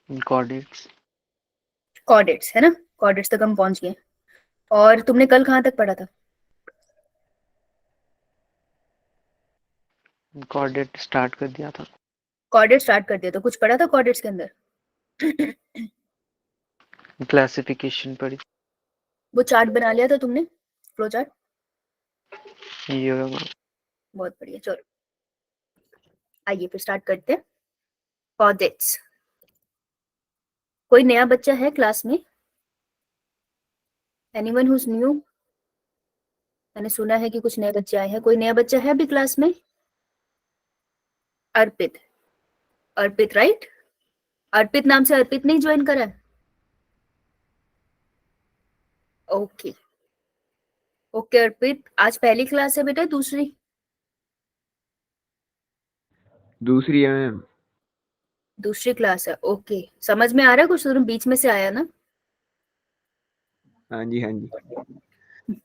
Chordates. Chordates है ना, chordates तक हम पहुंच गए। और तुमने कल कहाँ तक पढ़ा था? कॉर्डेट स्टार्ट कर दिया था। कॉर्डेट स्टार्ट कर दिया, तो कुछ पढ़ा था कॉर्डेट्स के अंदर? क्लासिफिकेशन पढ़ी। वो चार्ट बना लिया था तुमने, फ्लो चार्ट? ये बहुत बढ़िया, चलो आइए फिर स्टार्ट करते हैं। कॉर्डेट्स। कोई नया बच्चा है क्लास में? Anyone who's new? मैंने सुना है कि कुछ नए बच्चे आए हैं। कोई नया बच्चा है अभी क्लास में? अर्पित। अर्पित राइट? अर्पित नाम से अर्पित नहीं ज्वाइन करा है? ओके ओके अर्पित, आज पहली क्लास है बेटा, दूसरी? दूसरी है मैम। दूसरी क्लास है, ओके। समझ में आ रहा है कुछ? तुम बीच में से आया ना? हाँ जी हाँ जी।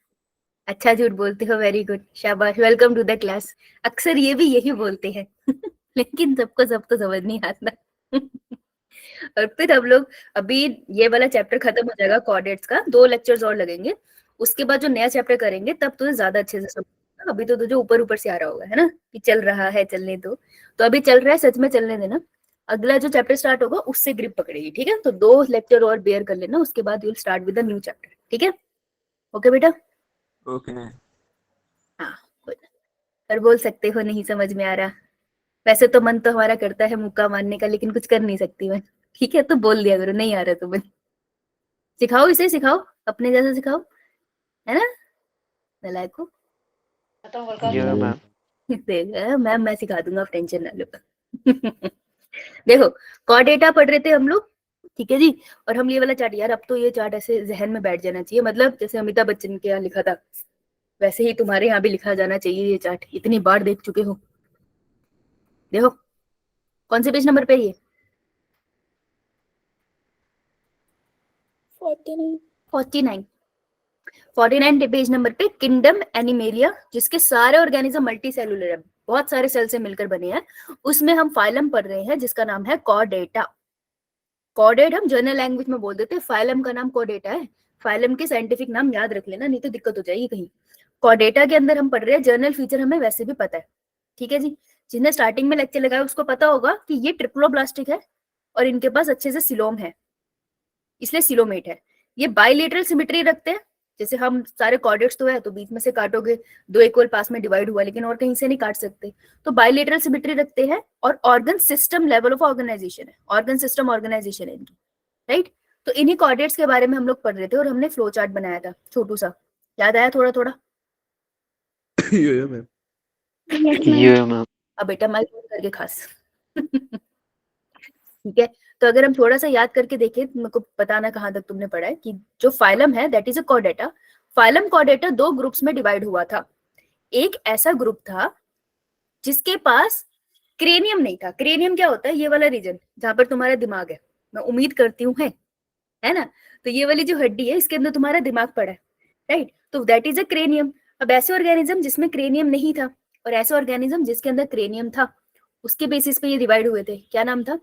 अच्छा झूठ बोलते हो, वेरी गुड, शाबाश, वेलकम टू द क्लास। अक्सर ये भी यही बोलते हैं लेकिन सबको सब तो समझ नहीं आता और फिर हम लोग अभी ये वाला चैप्टर खत्म हो जाएगा कोऑर्डिनेट्स का, 2 लेक्चर्स और लगेंगे। उसके बाद जो नया चैप्टर करेंगे तब तुझे ज्यादा अच्छे से समझ। अभी तो तुझे ऊपर ऊपर से आ रहा होगा, है ना, कि चल रहा है, चलने दो। तो अभी चल रहा है, सच में चलने देना। अगला जो चैप्टर स्टार्ट होगा उससे ग्रिप पकड़ेगी, ठीक है? तो 2 लेक्चर और बेयर कर लेना, उसके बाद you will start with the new chapter, ठीक है? ओके बेटा? Okay ma'am. हाँ, पर बोल सकते हो नहीं समझ में आ रहा। वैसे तो मन तो हमारा करता है मुक्का मारने का, लेकिन कुछ कर नहीं सकती मैं। ठीक है, तो बोल दिया करो नहीं आ रहा तुम्हें। सिखाओ, इसे सिखाओ, अपने जैसा सिखाओ, है ना? नलायको। ये मैम। मैम मैं सिखा दूंगा, आप टेंशन ना लो देखो, कॉ डेटा पढ़ रहे थे हम लोग, ठीक है जी। और हम ये वाला चार्ट, यार अब तो ये चार्ट ऐसे जहन में बैठ जाना चाहिए, मतलब जैसे अमिताभ बच्चन के यहाँ लिखा था वैसे ही तुम्हारे यहाँ भी लिखा जाना चाहिए। ये चार्ट इतनी बार देख चुके हो। देखो कौन से पेज नंबर पे है ये? 49। 49 पेज नंबर पे किंगडम एनिमेलिया, जिसके सारे ऑर्गेनिज्म मल्टी सेलुलर है, बहुत सारे सेल से मिलकर बने हैं। उसमें हम फाइलम पढ़ रहे हैं जिसका नाम है कॉर्डेटा। कॉर्डेट हम जनरल लैंग्वेज में बोल देते हैं, फाइलम का नाम कॉर्डेटा है। फाइलम के साइंटिफिक नाम याद रख लेना, नहीं तो दिक्कत हो जाएगी कहीं। कॉर्डेटा के अंदर हम पढ़ रहे हैं, जर्नल फीचर हमें वैसे भी पता है, ठीक है जी। जिन्हें स्टार्टिंग में लेक्चर लगाया उसको पता होगा कि ये ट्रिप्लोब्लास्टिक है और इनके पास अच्छे से सिलोम है, इसलिए सिलोमेट है। ये बाइलेटरल सिमेट्री रखते हैं, जैसे हम सारे कॉर्डेट्स तो है तो बीच में से काटोगे, 2 इक्वल पास में डिवाइड हुआ, लेकिन और कहीं से नहीं काट सकते, तो बाइलेटरल सिमेट्री रखते हैं। और organ system level of organization है, ऑर्गन सिस्टम ऑर्गेनाइजेशन है इनकी, राइट? तो इन्हीं कॉर्डेट्स के बारे में हम लोग पढ़ रहे थे और हमने फ्लो चार्ट बनाया था छोटू सा, याद आया थोड़ा थोड़ा? यो मैम। ये मैम। अब बेटा मैं करके खास ठीक है। तो अगर हम थोड़ा सा याद करके देखें तो मेरे को बताना कहाँ तक तुमने पढ़ा है कि जो फाइलम है that is a Chordata. Phylum Chordata 2 groups में डिवाइड हुआ था। एक ऐसा ग्रुप था जिसके पास क्रेनियम नहीं था। क्रेनियम क्या होता है? ये वाला रीजन जहां पर तुम्हारा दिमाग है, मैं उम्मीद करती हूँ है ना? तो ये वाली जो हड्डी है इसके अंदर तुम्हारा दिमाग पड़ा है, राइट? तो दैट इज अ क्रेनियम। अब ऐसे ऑर्गेनिज्म जिसमें क्रेनियम नहीं था और ऐसे ऑर्गेनिज्म जिसके अंदर क्रेनियम था, उसके बेसिस पे ये डिवाइड हुए थे। क्या नाम था?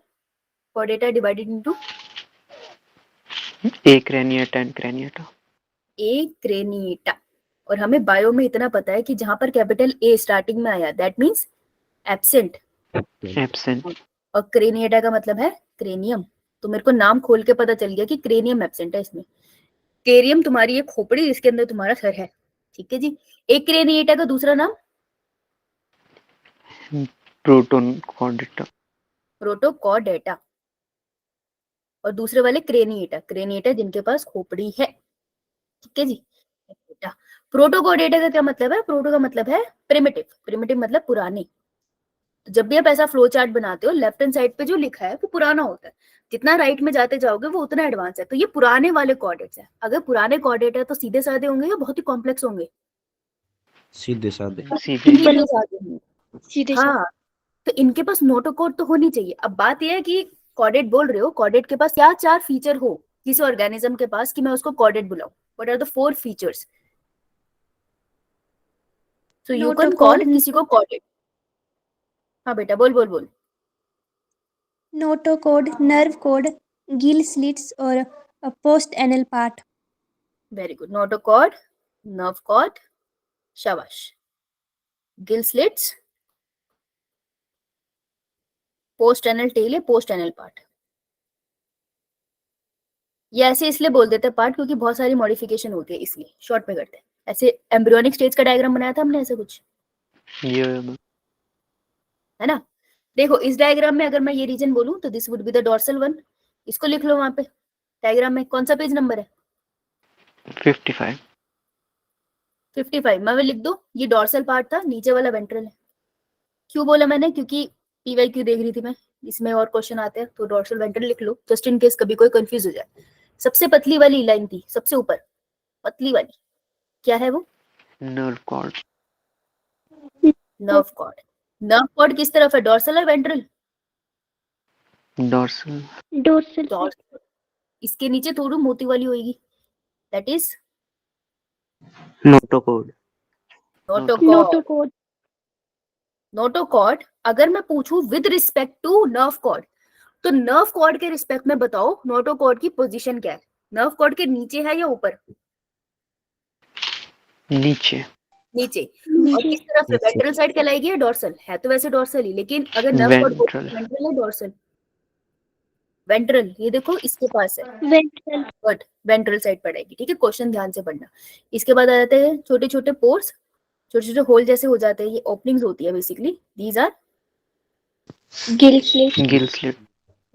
Chordata divided into A craniata and craniata. A craniata. और हमें बायो में इतना पता है कि जहां पर कैपिटल ए स्टार्टिंग में आया दैट मींस एब्सेंट, एब्सेंट। और क्रेनिएटा का मतलब है क्रेनियम। तो मेरे को नाम खोल के पता चल गया कि क्रेनियम एब्सेंट है इसमें। केरियम तुम्हारी ये खोपड़ी जिसके अंदर तुम्हारा सर है, ठीक है जी। एक क्रेनिएटा का दूसरा नाम प्रोटोन कॉर्डेटा। प्रोटोकॉर्डेटा। और दूसरे वाले क्रेनिएटा, क्रेनिएटा जिनके पास खोपड़ी है, ठीक है जी। प्रोटोकॉर्डेटा का क्या मतलब है? प्रोटो का मतलब है प्रिमिटिव, प्रिमिटिव मतलब पुराने। तो जब भी आप ऐसा फ्लो चार्ट बनाते हो, लेफ्ट हैंड साइड पे जो लिखा है वो पुराना होता है, जितना राइट में जाते जाओगे वो उतना एडवांस है। तो ये पुराने वाले कॉर्डेट्स है। अगर पुराने कॉर्डेट है तो सीधे साधे होंगे या बहुत ही कॉम्प्लेक्स होंगे? सीधे साधे। सीधे। सीधे साधे होंगे। हाँ, तो इनके पास नोटोकोड तो होनी चाहिए। अब बात यह है कि कॉर्डेट बोल रहे हो, कॉर्डेट के पास क्या 4 फीचर हो किसी ऑर्गेनिज्म के पास कि मैं उसको कॉर्डेट बुलाऊं? What are the 4 features? So you can call किसी को कॉर्डेट। हाँ बेटा बोल बोल बोल। Notochord, nerve cord, gill slits और post anal part. Very good. Notochord, nerve cord, शाबाश। Gill slits, post anal tail है, पोस्ट एनल पार्ट। ये ऐसे इसलिए बोल देते हैं पार्ट क्योंकि बहुत सारी मॉडिफिकेशन होती है, इसलिए शॉर्ट में करते हैं। ऐसे एम्ब्रियोनिक स्टेज का डायग्राम बनाया था हमने, ऐसे कुछ यो मैम। है ना। देखो इस डायग्राम में अगर मैं ये रीजन बोलूं तो this would be the dorsal one. इसको लिख लो वहां पे डायग्राम में। कौन सा पेज नंबर है? 55। 55। मैं लिख दो ये डोर्सल पार्ट था, नीचे वाला वेंट्रल है। क्यों बोला मैंने? क्योंकि पीवाईक्यू देख रही थी मैं, इसमें और क्वेश्चन आते हैं तो डोर्सल वेंट्रल लिख लो जस्ट इन केस कभी कोई कंफ्यूज हो जाए। सबसे पतली वाली लाइन थी, सबसे ऊपर पतली वाली, क्या है वो? Nerve cord. Nerve cord. Nerve cord किस तरफ है, डोर्सल है वेंट्रल? डोर्सल। डोर्सल। इसके नीचे थोड़ी मोती वाली होगी, that is notochord. Notochord. Notochord अगर मैं पूछूं with respect to nerve cord, तो नर्व कॉर्ड के रिस्पेक्ट में बताओ नोटोकॉर्ड की पोजीशन क्या है? नर्व कॉर्ड के नीचे है या ऊपर? नीचे। नीचे। और किस तरफ है? वेंट्रल साइड कहलाएगी या डोर्सल? है तो वैसे डोर्सल ही, लेकिन अगर नर्व कॉर्ड वेंट्रल। वेंट्रल है डोर्सल? वेंट्रल। ये देखो इसके पास है वेंट्रल। बट वेंट्रल साइड पड़ेगी, ठीक है। क्वेश्चन ध्यान से पढ़ना। इसके बाद आ जाते हैं छोटे छोटे पोर्स, छोटे छोटे होल जैसे हो जाते हैं, ये ओपनिंग्स होती है basically. These are gill slit. Gill slit.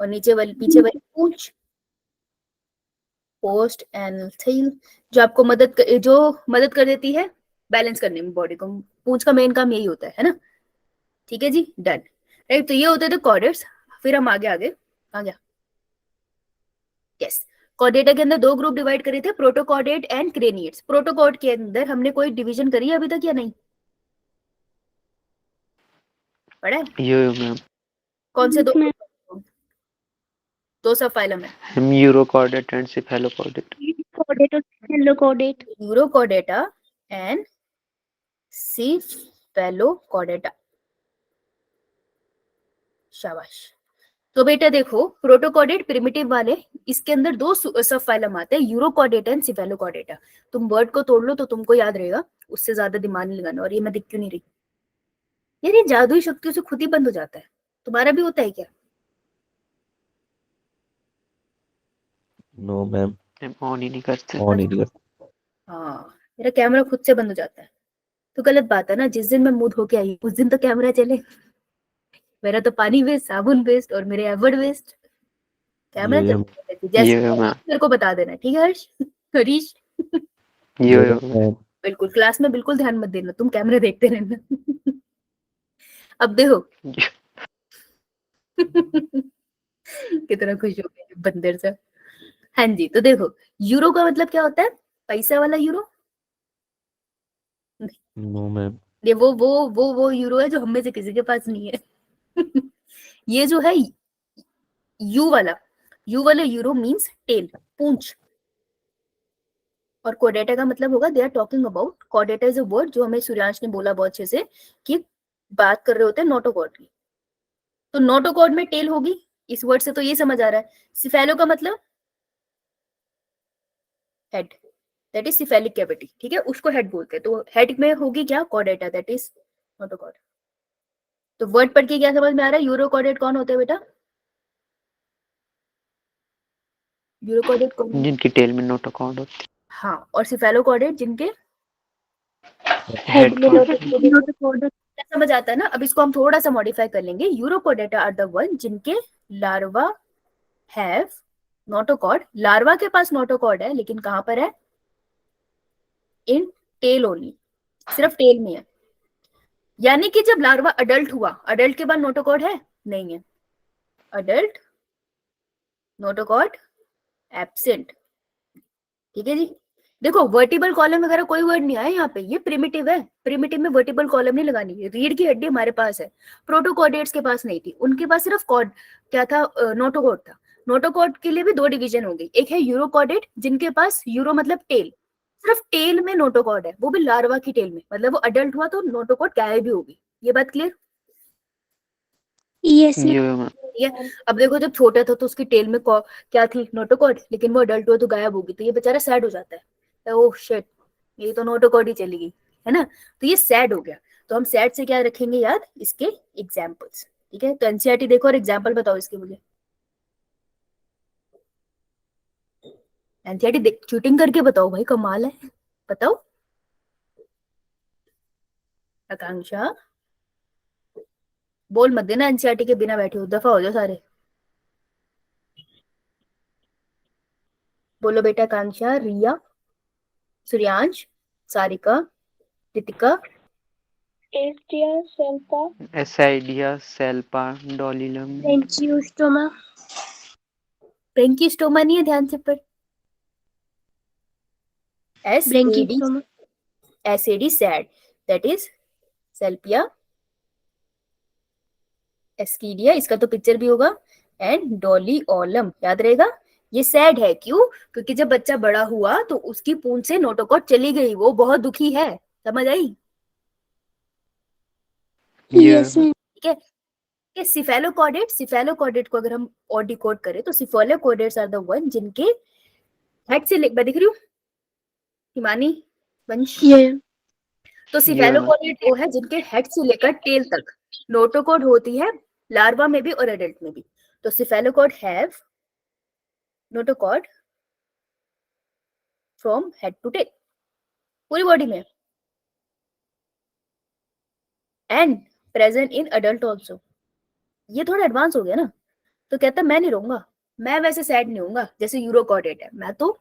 और नीचे वाली पीछे वाली पूंछ, पोस्ट एंड टेल, जो आपको मदद कर देती है बैलेंस करने में बॉडी को। पूंछ का मेन काम यही होता है ना। ठीक है जी, डन। राइट, तो ये होते थे कॉर्डेट्स। फिर हम आगे आगे आ गया। यस, कॉर्डेटा के अंदर दो ग्रुप डिवाइड करे थे, प्रोटोकॉर्डेट एंड क्रेनिएट्स। प्रोटोकॉर्ड के अंदर हमने कोई डिवीजन करी है अभी तक या नहीं? पढ़ा है? Yo ma'am. कौन से दो सब फाइलम है? हम यूरोकॉर्डेट एंड सिफेलोकॉर्डेट। कॉर्डेट और सेलोकॉर्डेट। Urochordata and cephalochordata. शाबाश। तो बेटा देखो, प्रोटोकॉर्डेट प्रिमिटिव वाले, इसके अंदर दो सब फाइलम आते हैं, यूरोकॉर्डेटा एंड सिफेलोकॉर्डेटा। तुम वर्ड को तोड़ लो तो तुमको याद रहेगा, उससे ज्यादा दिमाग नहीं लगाना। और ये मैं दिख क्यों नहीं रही यार? ये जादुई शक्तियों से खुद ही बंद हो जाता है। तुम्हारा भी होता है क्या? नो मैम, हम ऑन ही नहीं करते। ऑन ही नहीं करते। हाँ, मेरा कैमरा खुद से बंद हो जाता है। तो गलत बात है ना, जिस दिन मैं मुंह धो के आई उस दिन तो कैमरा चले। मेरा तो पानी वेस्ट, साबुन वेस्ट और मेरे एफर्ट वेस्ट। कैमरा यो चलता जैसे यो मैम। मेरे को बता देना, ठीक है हर्ष? हरीश, यो मैम। बिल्कुल क्लास में बिल्कुल ध्यान मत देना, तुम कैमरे देखते रहना। अब देखो कितना खुश हो गए बंदर से। हाँ जी, तो देखो यूरो का मतलब क्या होता है? पैसा वाला यूरो? No ma'am. ये वो यूरो है जो हम में से किसी के पास नहीं है। ये जो है यू वाला यूरो मींस टेल, पूंछ। और कोडेटा का मतलब होगा, दे आर टॉकिंग अबाउट, कोडेटा इज अ वर्ड जो हमें सूर्यांश ने बोला बहुत अच्छे से, कि बात कर रहे होते हैं नोटोकॉर्ड की। तो नोटोकॉर्ड में टेल होगी, इस वर्ड से तो ये समझ आ रहा है। सिफेलो का मतलब head, that is cephalic cavity, ठीक है, उसको हेड बोलते हैं। तो हेड में होगी क्या? कोडेटा, दैट इज नोटोकॉर्ड। तो वर्ड पढ़ के क्या समझ में आ रहा है? यूरोकॉर्डेट कौन होते हैं बेटा? यूरोकॉर्डेट कौन? जिनकी टेल में नोटोकॉर्ड होती हाँ, और सिफेलोकॉर्डेट जिनके हेड नोटोकॉर्ड। समझ आता है ना। अब इसको हम थोड़ा सा मॉडिफाई कर लेंगे। यूरोकॉर्डेटा आर द वन जिनके लार्वा हैव नोटोकॉर्ड। लार्वा के पास नोटोकॉर्ड है, लेकिन कहां पर है? इन टेल ओनली, सिर्फ टेल में है। यानी कि जब लार्वा अडल्ट हुआ, अडल्ट के बाद नोटोकॉर्ड है? नहीं है। अडल्ट नोटोकॉर्ड एब्सेंट, ठीक है जी। देखो वर्टिबल कॉलम वगैरह कोई वर्ड नहीं आया यहाँ पे, ये प्रिमिटिव है। प्रिमिटिव में वर्टिबल कॉलम नहीं लगानी है। रीढ़ की हड्डी हमारे पास है, प्रोटोकॉर्डेट्स के पास नहीं थी। उनके पास सिर्फ कॉर्ड क्या था? नोटोकॉर्ड था। नोटोकॉर्ड के लिए भी दो डिवीजन हो गई, एक है यूरोकॉर्डेट जिनके पास यूरो मतलब टेल, सिर्फ टेल में नोटोकॉर्ड है, वो भी लार्वा की टेल में, मतलब वो अडल्ट हुआ तो नोटोकॉर्ड गायब भी होगी। ये बात क्लियर? Yes, ma'am. यो मैम। ठीक है, अब देखो जब छोटा था तो उसकी टेल में क्या थी, नोटोकॉर्ड, लेकिन वो अडल्ट हुआ तो गायब होगी, तो ये बेचारा सैड हो जाता है, ओह शिट ये तो नोटोकॉर्ड ही चली गई, है ना, तो ये सैड हो गया। तो हम सैड से क्या रखेंगे याद, इसके एग्जाम्पल्स। ठीक है, तो एनसीईआरटी देखो और एग्जाम्पल बताओ इसके मुझे। एनसीईआरटी चीटिंग करके बताओ भाई, कमाल है, बताओ। आकांक्षा बोल मत देना, एनसीईआरटी के बिना बैठे हो, दफा हो जाओ सारे। बोलो बेटा, आकांक्षा, रिया, सूर्यांश, सारिका, रितिका, Selpa, एसाइडिया, सेल्पा, डोलिलम। Angiostoma, ब्रेंकियोस्टोमा नहीं है, ध्यान से पढ़। Branchiostoma, SAD sad, that is सेल्पिया, एस्कीडिया, इसका तो पिक्चर भी होगा, एंड डोलिओलम, याद रहेगा। ये सैड है, क्यों, क्योंकि जब बच्चा बड़ा हुआ तो उसकी पूंछ से नोटोकॉर्ड चली गई, वो बहुत दुखी है, समझ आई। Yes, ma'am. ठीक है, कि सिफेलोकॉर्डेट को अगर हम और डिकोड करें तो सिफेलोकॉर्डेट्स आर द वन जिनके हेड से मैं दिख रही हूँ हिमानी वंश, Yeah. तो सिफेलोकॉर्डेट वो है जिनके हेड से लेकर टेल तक नोटोकॉर्ड होती है, लार्वा में भी और एडल्ट में भी। तो cephalochord have notochord from head to tail, पूरी बॉडी में, and present in adult also. ये थोड़ा एडवांस हो गया ना, तो कहता मैं नहीं रहूंगा, मैं वैसे सैड नहीं होऊंगा जैसे यूरोकॉर्डेट है, मैं तो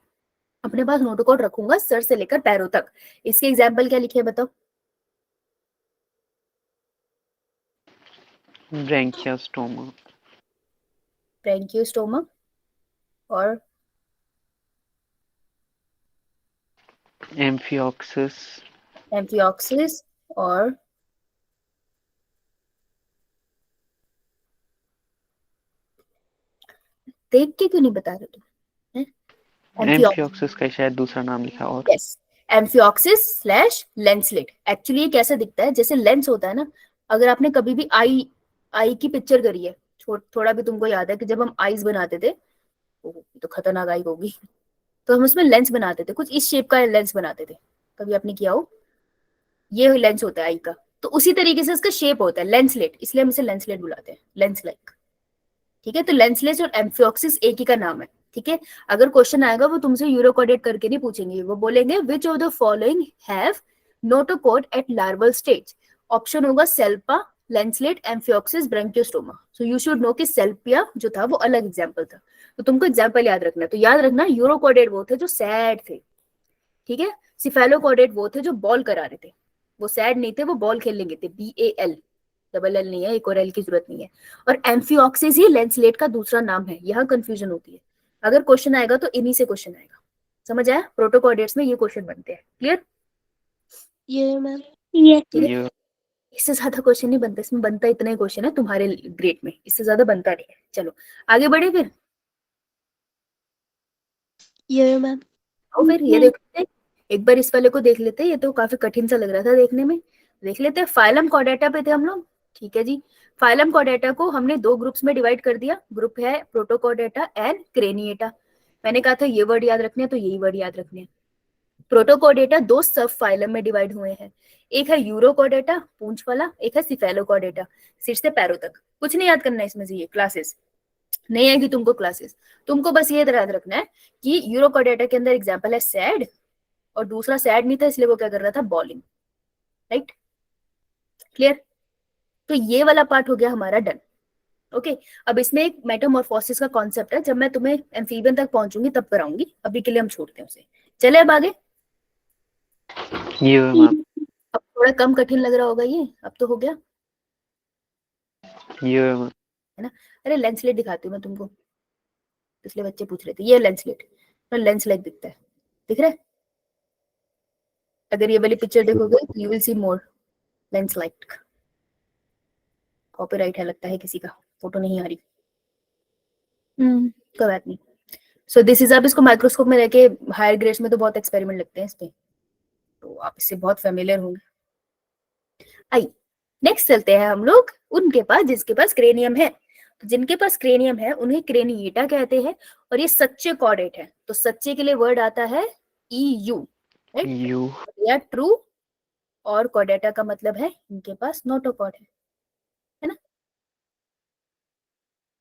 अपने पास नोटोकॉर्ड रखूंगा सर से लेकर पैरों तक। इसके एग्जाम्पल क्या लिखे बताओ। ब्रैंकियोस्टोमा, ब्रैंकियोस्टोमा और एम्फियोक्सिस, एम्फियोक्सिस और देख के क्यों नहीं बता रहे तुम, एम्फियोक्सिस का शायद दूसरा नाम लिखा और yes, amphioxus slash lancelet. Actually ये कैसा दिखता है, जैसे लेंस होता है ना, अगर आपने कभी भी आई की पिक्चर करी है, थोड़ा भी तुमको याद है कि जब हम आईज बनाते थे, तो खतरनाक आई होगी, तो हम उसमें लेंस बनाते थे, कुछ इस शेप का लेंस बनाते थे, कभी आपने किया हो, ये लेंस होता है आई का, तो उसी तरीके से इसका शेप होता है लेंसलेट, इसलिए हम इसे लेंसलेट बुलाते हैं, लेंस लाइक। ठीक है, तो लेंसलेट और एम्फियोक्सिस एक ही का नाम है। ठीक है, अगर क्वेश्चन आएगा वो तुमसे यूरोकॉर्डेट करके नहीं पूछेंगे, वो बोलेंगे which of the following have notochord at larval stage. Option होगा salpa, lancelet, amphioxus, branchiostoma. So you should know कि सेल्पिया जो था वो अलग एग्जाम्पल था, तो तुमको एग्जाम्पल याद रखना है। तो याद रखना यूरोकॉर्डेट वो थे जो सैड थे, ठीक है, सिफेलोकॉर्डेट वो थे जो बॉल करा रहे थे, वो सैड नहीं थे, वो बॉल खेलने थे, BAL, डबल एल नहीं है, एक और एल की जरूरत नहीं है। और एम्फियोक्सिस ही लेंसलेट का दूसरा नाम है, यहाँ कंफ्यूजन होती है, अगर क्वेश्चन आएगा तो इन्हीं से क्वेश्चन आएगा, समझ आया, प्रोटोकॉर्डेट्स में ये क्वेश्चन बनते हैं, क्लियर। Yeah, ma'am. Yes, ठीक है, ये इससे ज्यादा क्वेश्चन नहीं बनता, इसमें बनता इतना ही क्वेश्चन है तुम्हारे ग्रेड में, इससे ज्यादा बनता नहीं है। चलो आगे बढ़े फिर, yeah, ma'am. आओ फिर ये देखते हैं, एक बार इस वाले को देख लेते हैं, ये तो काफी कठिन सा लग रहा था देखने में, देख लेते हैं। फाइलम कॉर्डेटा पे थे हम लोग, ठीक है जी। फाइलम कॉर्डेटा को हमने दो ग्रुप्स में डिवाइड कर दिया, ग्रुप है प्रोटोकॉर्डेटा एंड क्रेनिएटा। मैंने कहा था ये वर्ड याद रखने हैं, तो यही वर्ड याद रखने हैं। प्रोटोकॉर्डेटा दो सब फाइलम में डिवाइड हुए हैं, एक है यूरोकॉर्डेटा पूंछ वाला, एक है सिफेलोकॉर्डेटा सिर से पैरों तक। कुछ नहीं याद करना है इसमें से, ये क्लासेस नहीं आएगी तुमको क्लासेस, तुमको बस ये याद रखना है कि यूरोकॉर्डेटा के अंदर एग्जांपल है सैड, और दूसरा सैड नहीं था इसलिए वो क्या कर रहा था, बॉलिंग, राइट, क्लियर। तो ये वाला पार्ट हो गया हमारा डन। ओके, अब इसमें एक मेटामॉर्फोसिस का कॉन्सेप्ट है, जब मैं तुम्हें एम्फीबियन तक पहुंचूंगी तब कराऊंगी, अभी के लिए हम छोड़ते हैं उसे। चले अब आगे, ये मैम, अब थोड़ा कम कठिन लग रहा होगा ये, अब तो हो गया ये मैम, है ना। अरे लेंसलेट दिखाती हूँ मैं तुमको, पिछले बच्चे पूछ रहे थे, ये लेंसलेट, लेंस लाइक दिखता है, दिख रहा है, अगर ये वाली पिक्चर देखोगे तो you will see more lens like. Copyright है लगता है किसी का, फोटो नहीं आ रही, कोई बात नहीं। सो दिस इज, आप इसको माइक्रोस्कोप में रह के हायर ग्रेड्स में तो बहुत एक्सपेरिमेंट लगते हैं इस पे, तो आप इससे बहुत फेमिलियर होंगे। आई नेक्स्ट चलते हैं हम लोग उनके पास जिसके पास क्रेनियम है। तो जिनके पास क्रेनियम है उन्हें क्रेनिएटा कहते हैं और ये सच्चे कॉर्डेट है। तो सच्चे के लिए वर्ड आता है EU, राइट? यू या ट्रू, और कॉर्डेटा का मतलब है इनके पास नोटोकॉर्ड है ना?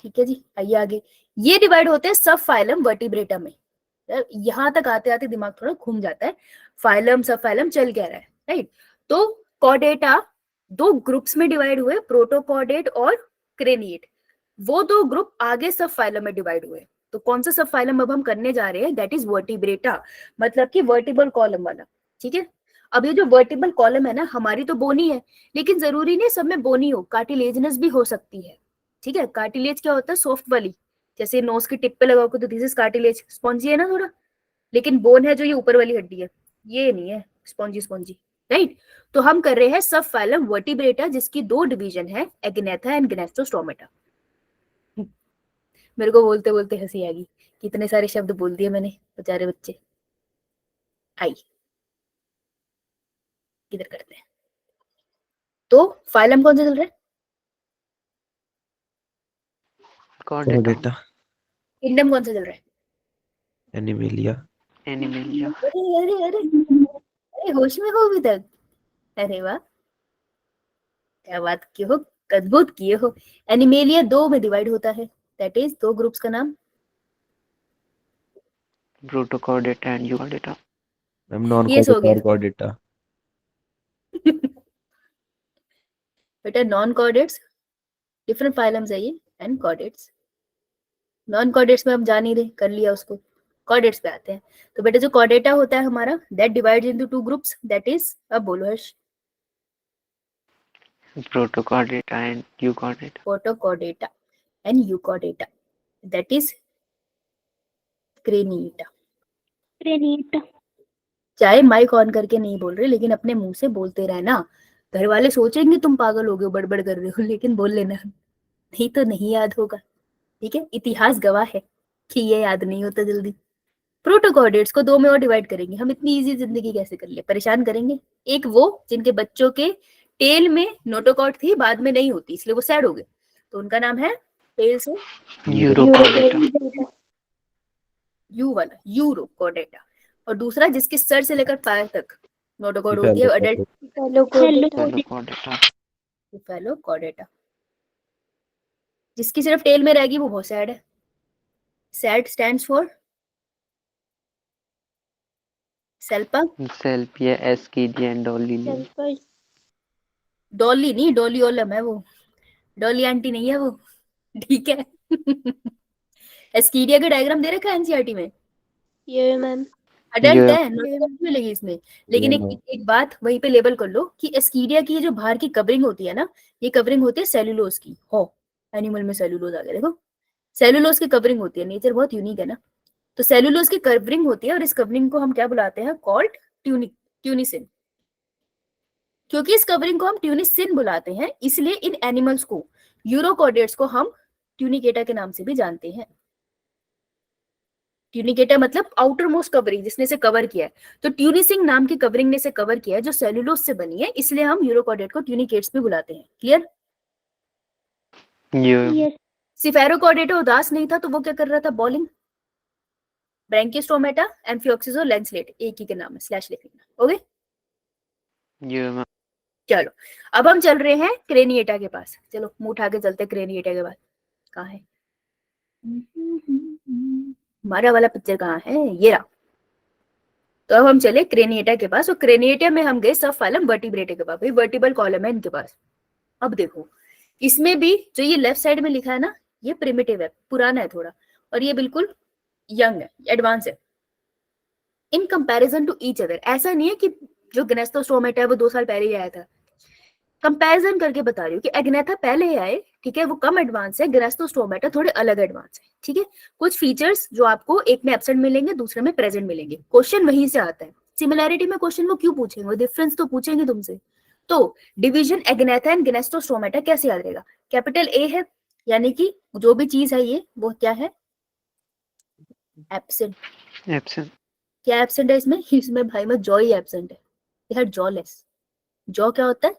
ठीक है जी, आइए आगे। ये डिवाइड होते हैं सब फाइलम वर्टिब्रेटा में। यहां तक आते आते दिमाग थोड़ा घूम जाता है, फाइलम सब फाइलम चल क्या रहा है, राइट? तो कॉर्डेटा दो ग्रुप्स में डिवाइड हुए, प्रोटोकॉर्डेट और क्रेनिएट। वो दो ग्रुप आगे सब फाइलम में डिवाइड हुए। तो कौन सा सब फाइलम अब हम करने जा रहे हैं? दैट इज वर्टिब्रेटा, मतलब कि वर्टिबल कॉलम वाला। ठीक है, अब ये जो वर्टिबल कॉलम है ना, हमारी तो बोनी है, लेकिन जरूरी नहीं सब में बोनी हो, कार्टिलेजनस भी हो सकती है। ठीक है, कार्टिलेज क्या होता है? सॉफ्ट वाली, जैसे नोज की टिप पे लगाओ तो दिस इज कार्टिलेज, स्पॉन्जी है ना थोड़ा। लेकिन बोन है जो ये ऊपर वाली हड्डी है, ये नहीं है स्पॉन्जी स्पॉन्जी, राइट? तो हम कर रहे हैं सब फाइलम वर्टिब्रेटा जिसकी दो डिवीजन है, एग्नेथा एंड ग्नेस्थोस्टोमेटा। मेरे को बोलते बोलते हंसी आ गई, कितने सारे शब्द बोल दिए मैंने, बेचारे बच्चे। आई किधर करते हैं, तो फाइलम कौन सा चल रहा है? कॉर्डेटा कॉर्डेटा, किंगडम कौन सा चल रहा है? एनिमेलिया, एनिमेलिया अरे अरे अरे अरे, होश में हो अभी तक? अरे वाह, क्या बात की हो, अद्भुत किए हो। एनिमेलिया दो में डिवाइड होता है, दैट इज दो ग्रुप्स का नाम। Protochordata and euchordata ma'am non ये सो कॉर्डेटा और गया कॉर्डेटा। बेटा नॉन कॉर्डेट्स डिफरेंट फाइलम्स है ये, एंड कॉर्डेट्स। नॉन कॉर्डेट्स में हम जा नहीं रहे, कर लिया उसको, कॉर्डेट्स पे आते हैं। तो बेटा जो कॉर्डेटा होता है हमारा, that divides into two groups, that is, अब बोलो Harsh. Protochordata and euchordata protochordata and euchordata, that is craniata. Craniata. चाहे माइक ऑन करके नहीं बोल रहे, लेकिन अपने मुंह से बोलते रहना। घर वाले सोचेंगे तुम पागल हो गए हो, बड़बड़ कर रहे हो, लेकिन बोल लेना, नहीं तो नहीं याद होगा। ठीक है, इतिहास गवाह है कि ये याद नहीं होता जल्दी। प्रोटोकॉर्डेट्स को दो में और डिवाइड करेंगे हम, इतनी इजी जिंदगी कैसे कर ले, परेशान करेंगे। एक वो जिनके बच्चों के टेल में नोटोकॉर्ड थी, बाद में नहीं होती, इसलिए वो सैड हो गए, तो उनका नाम है टेल से यूरोकॉर्डेटा यू वाला, यूरोकॉर्डेटा। और दूसरा जिसके सर से लेकर पैर तक नोटोकॉर्ड होती है, अडल्ट, फेलोकॉर्डेटा फेलोकॉर्डेटा। जिसकी सिर्फ टेल में रहेगी वो बहुत सैड है। सैड स्टैंड्स फॉर सेल्पा, सेल्फ या एस्कीडिया एंड डॉली डॉली नहीं, डॉली ओलम है वो, डॉली आंटी नहीं है वो। ठीक है। एस्कीडिया का डायग्राम दे रखा है एनसीईआरटी में, ये मैम। अडल्ट ये है, नोटोकॉर्ड मिलेगी इसमें। लेकिन एक बात वहीं पे लेबल कर लो कि एस्कीडिया की जो बाहर की कवरिंग होती है ना, ये कवरिंग होती है सेलुलोज की। हो, एनिमल में सेलुलोज आ गया देखो, सेलुलोज की कवरिंग होती है, नेचर बहुत यूनिक है ना। तो सेलुलोज की कवरिंग होती है और इस कवरिंग को हम क्या बुलाते हैं? कॉल्ड ट्यूनिसिन। क्योंकि इस कवरिंग को हम ट्यूनिसिन बुलाते हैं, इसलिए इन एनिमल्स को, यूरोकॉर्डेट्स को, हम ट्यूनिकेटा के नाम से भी जानते हैं। ट्यूनिकेटा मतलब आउटर मोस्ट कवरिंग, जिसने से कवर किया है। तो ट्यूनिसिन नाम की कवरिंग ने से कवर किया है जो सेलुलोज से बनी है, इसलिए हम यूरोकॉर्डेट को ट्यूनिकेट्स भी बुलाते हैं। क्लियर? ये सिफेरोकॉर्डेटा उदास नहीं था तो वो क्या कर रहा था? बॉलिंग। ब्रैंकियोस्टोमेटा, एम्फियोक्सिस और लेंसलेट, एक ही के नाम है, स्लैश लिख लेना। ओके, ये चलो अब हम चल रहे हैं क्रेनिएटा के पास। चलो मुंह उठा के चलते हैं क्रेनिएटा के पास। कहाँ है हमारा वाला पिक्चर? कहाँ है? ये रहा। तो अब हम चले क्रेनिएटा के पास, और क्रेनिएटा में हम गए सब फाइलम वर्टिब्रेटा के पास। भाई वर्टिबल कॉलम है इनके पास। अब देखो, इसमें भी जो ये लेफ्ट साइड में लिखा है ना, ये प्रिमिटिव है, पुराना है थोड़ा, और ये बिल्कुल यंग है, एडवांस है in comparison to each other. ऐसा नहीं है कि जो ग्नेस्थोस्टोमेटा है वो 2 साल पहले ही आया था, कंपैरिजन करके बता रही हूँ कि एग्नेथा पहले आए, ठीक है, वो कम एडवांस है, ग्नेस्थोस्टोमेटा थोड़े अलग एडवांस है। ठीक है, कुछ फीचर्स जो आपको एक में एब्सेंट मिलेंगे, दूसरे में प्रेजेंट मिलेंगे। क्वेश्चन वहीं से आता है। सिमिलैरिटी में क्वेश्चन वो क्यों पूछेंगे, वो डिफरेंस तो पूछेंगे तुमसे। तो डिवीजन एग्नेथा एंड ग्नेस्थोस्टोमेटा कैसे याद रहेगा? कैपिटल ए है, यानी कि जो भी चीज है ये, वो क्या है? एब्सेंट। एब्सेंट क्या एब्सेंट है इसमें? इसमें भाई में जॉ ही एब्सेंट है, ये है जॉलेस। जॉ क्या होता है?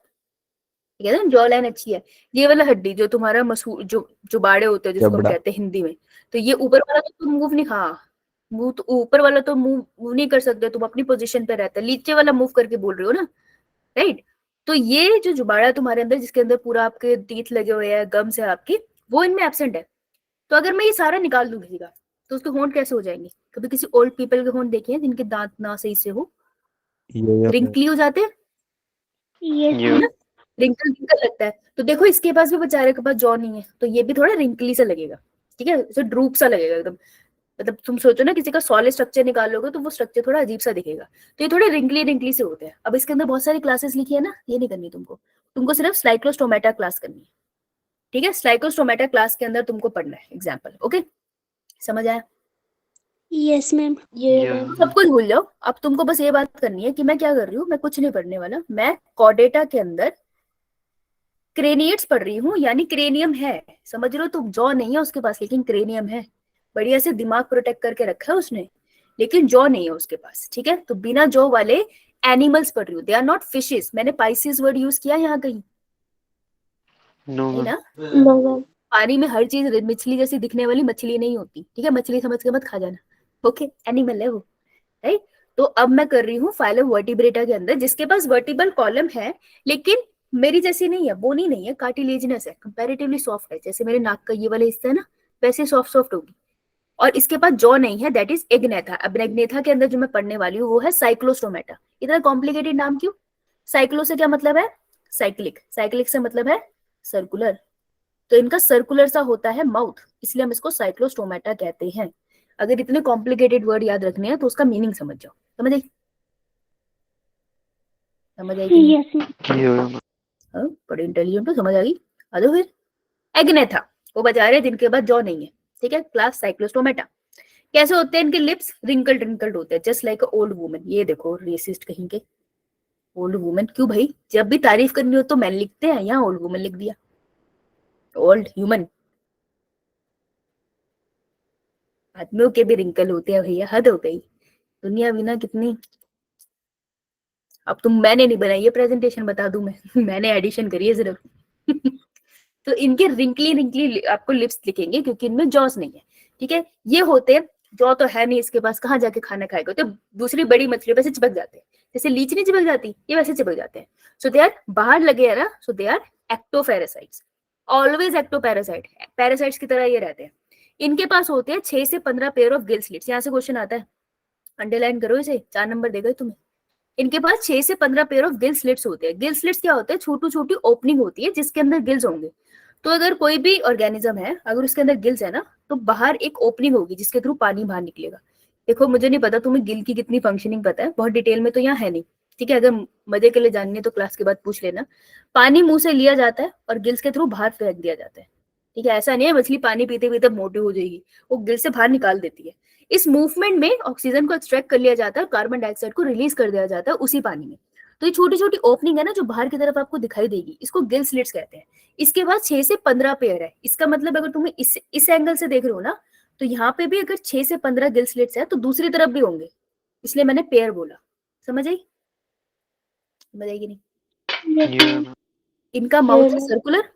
ठीक है ना, जॉ लाइन अच्छी है। ये वाला हड्डी जो तुम्हारा मसूल जो जुबाड़े होते हैं जिसको हम जबड़ा। कहते हैं हिंदी में, तो ये ऊपर वाला तो तुम मूव नहीं, हाँ मूव तो ऊपर वाला तो मूव नहीं कर सकते, तुम अपनी पोजीशन पे रहते, नीचे वाला मूव करके बोल रहे हो ना, राइट। तो ये जो जुबाड़ा है तुम्हारे अंदर जिसके अंदर पूरा आपके टीथ लगे हुए हैं, गम्स है आपकी, वो इनमें एब्सेंट है। तो अगर मैं ये सारा निकाल दूं किसी का, तो उसके होंठ कैसे हो जाएंगे? कभी किसी ओल्ड पीपल के होंठ देखे हैं जिनके दांत ना सही से हो, रिंकली हो जाते हैं, यस यू है ना, रिंकल रिंकल लगता है। तो देखो इसके पास भी बेचारे के पास जॉ नहीं है, तो ये भी थोड़ा रिंकली सा लगेगा, ठीक है, उसे ड्रूप सा लगेगा एकदम। मतलब तुम सोचो ना किसी का सॉलिड स्ट्रक्चर निकालोगे तो वो स्ट्रक्चर थोड़ा अजीब सा दिखेगा, तो ये थोड़े रिंकली रिंकली से होते हैं। अब इसके अंदर बहुत सारी क्लासेस लिखी है ना, ये नहीं करनी तुमको, तुमको सिर्फ साइक्लोस्टोमेटा क्लास करनी है, ठीक है। साइक्लोस्टोमेटा क्लास के अंदर तुमको पढ़ना है एग्जाम्पल, ओके, समझ आया? Yes ma'am. यू सब कुछ भूल जाओ, अब तुमको बस ये बात करनी है कि मैं क्या कर रही हूँ, मैं कुछ नहीं पढ़ने वाला, मैं कॉर्डेटा के अंदर क्रेनिएट्स पढ़ रही हूँ, यानी क्रेनियम है, समझ रहे हो तुम, जॉ नहीं है उसके पास लेकिन क्रेनियम है, बढ़िया से दिमाग प्रोटेक्ट करके रखा है उसने, लेकिन जॉ नहीं है उसके पास, ठीक है। तो बिना जॉ वाले एनिमल्स पढ़ रही हूँ, दे आर नॉट फिशेस, मैंने पाइसिस वर्ड यूज किया यहाँ कहीं नो नहीं मैम ना, नो मैम। पानी में हर चीज मछली जैसी दिखने वाली मछली नहीं होती, ठीक है, मछली समझ के मत खा जाना, ओके, एनिमल है वो, राइट। तो अब मैं कर रही हूँ फाइलम वर्टिब्रेटा के अंदर जिसके पास वर्टिबल कॉलम है, लेकिन मेरी जैसी नहीं है, बोनी नहीं है, कार्टिलेजिनस है, कंपैरेटिवली सॉफ्ट है, जैसे मेरे नाक का ये वाला हिस्सा है ना, वैसे सॉफ्ट सॉफ्ट होगी। और इसके पास जॉ नहीं है, दैट इज एग्नेथा। अब एग्नेथा के अंदर जो मैं पढ़ने वाली हूँ वो है साइक्लोस्टोमेटा। इतना कॉम्प्लिकेटेड नाम क्यों? साइक्लो से क्या मतलब है? साइक्लिक, साइक्लिक से मतलब है सर्कुलर, तो इनका सर्कुलर सा होता है माउथ, इसलिए हम इसको साइक्लोस्टोमेटा कहते हैं। अगर इतने कॉम्प्लिकेटेड वर्ड याद रखने हैं तो उसका मीनिंग समझ जाओ, समझ आई? समझ आई कि नहीं? Yes ma'am. यू मैम हाँ, बड़े इंटेलिजेंट हो, समझ आ गई। आ जाओ फिर। एग्नेथा वो बचा रहे जिनके पास जॉ नहीं है, ठीक है, क्लास साइक्लोस्टोमेटा। कैसे होते हैं इनके लिप्स? रिंकल्ड रिंकल्ड होते हैं, जस्ट लाइक ओल्ड वुमन। ये देखो रेसिस्ट कहीं के, ओल्ड वुमन क्यों भाई? जब भी तारीफ करनी हो तो मैन लिखते हैं, यहाँ ओल्ड वुमन लिख दिया, ओल्ड ह्यूमन। आदमियों के भी रिंकल होते हैं भैया, हद हो गई दुनिया बिना कितनी। अब तुम, मैंने नहीं बनाई ये प्रेजेंटेशन, बता दूं मैं मैंने एडिशन करी है सिर्फ तो इनके रिंकली रिंकली आपको लिप्स दिखेंगे क्योंकि इनमें जॉस नहीं है, ठीक है। ये होते हैं, जॉ तो है नहीं इसके पास, कहाँ जाके खाना खाएगा, तो दूसरी बड़ी मछलियों पे से चिपक जाते हैं, जैसे लीच नहीं चिपक जाती, ये वैसे चिपक जाते हैं। सो दे आर, बाहर लगे है ना, so they are ectoparasites, always ectoparasite, parasites की तरह ये रहते हैं। इनके पास होते हैं 6 से 15 पेयर ऑफ गिल स्लिट्स। यहाँ से क्वेश्चन आता है, अंडरलाइन करो इसे, 4 नंबर देगा तुम्हें। इनके पास 6 से 15 पेयर ऑफ गिल स्लिट्स होते हैं। गिल स्लिट्स क्या होते हैं? छोटी छोटी ओपनिंग होती है जिसके अंदर गिल्स होंगे। तो अगर कोई भी ऑर्गेनिज्म है, अगर उसके अंदर गिल्स है ना, तो बाहर एक ओपनिंग होगी जिसके थ्रू पानी बाहर निकलेगा। देखो मुझे नहीं पता तुम्हें गिल की कितनी फंक्शनिंग पता है, बहुत डिटेल में तो यहाँ है नहीं, ठीक है, अगर मजे के लिए जाननी है तो क्लास के बाद पूछ लेना। पानी मुंह से लिया जाता है और गिल्स के थ्रू बाहर फेंक दिया जाता है, ठीक है। ऐसा नहीं है मछली पानी पीते पीते मोटी हो जाएगी, वो गिल से बाहर निकाल देती है। इस मूवमेंट में ऑक्सीजन को एक्सट्रैक्ट कर लिया जाता है और कार्बन डाइऑक्साइड को रिलीज कर दिया जाता है उसी पानी में। तो ये छोटी छोटी ओपनिंग है ना जो बाहर की तरफ आपको दिखाई देगी, इसको गिल स्लिट्स कहते हैं। इसके बाद 6 से 15 पेयर है। इसका मतलब अगर तुम्हें इस एंगल से देख रहे हो ना, तो यहाँ पे भी अगर 6 से 15 गिल स्लिट्स है तो दूसरी तरफ भी होंगे, इसलिए मैंने पेयर बोला। समझ आई? समझ आई कि नहीं? यू मैम इनका माउथ है सर्कुलर,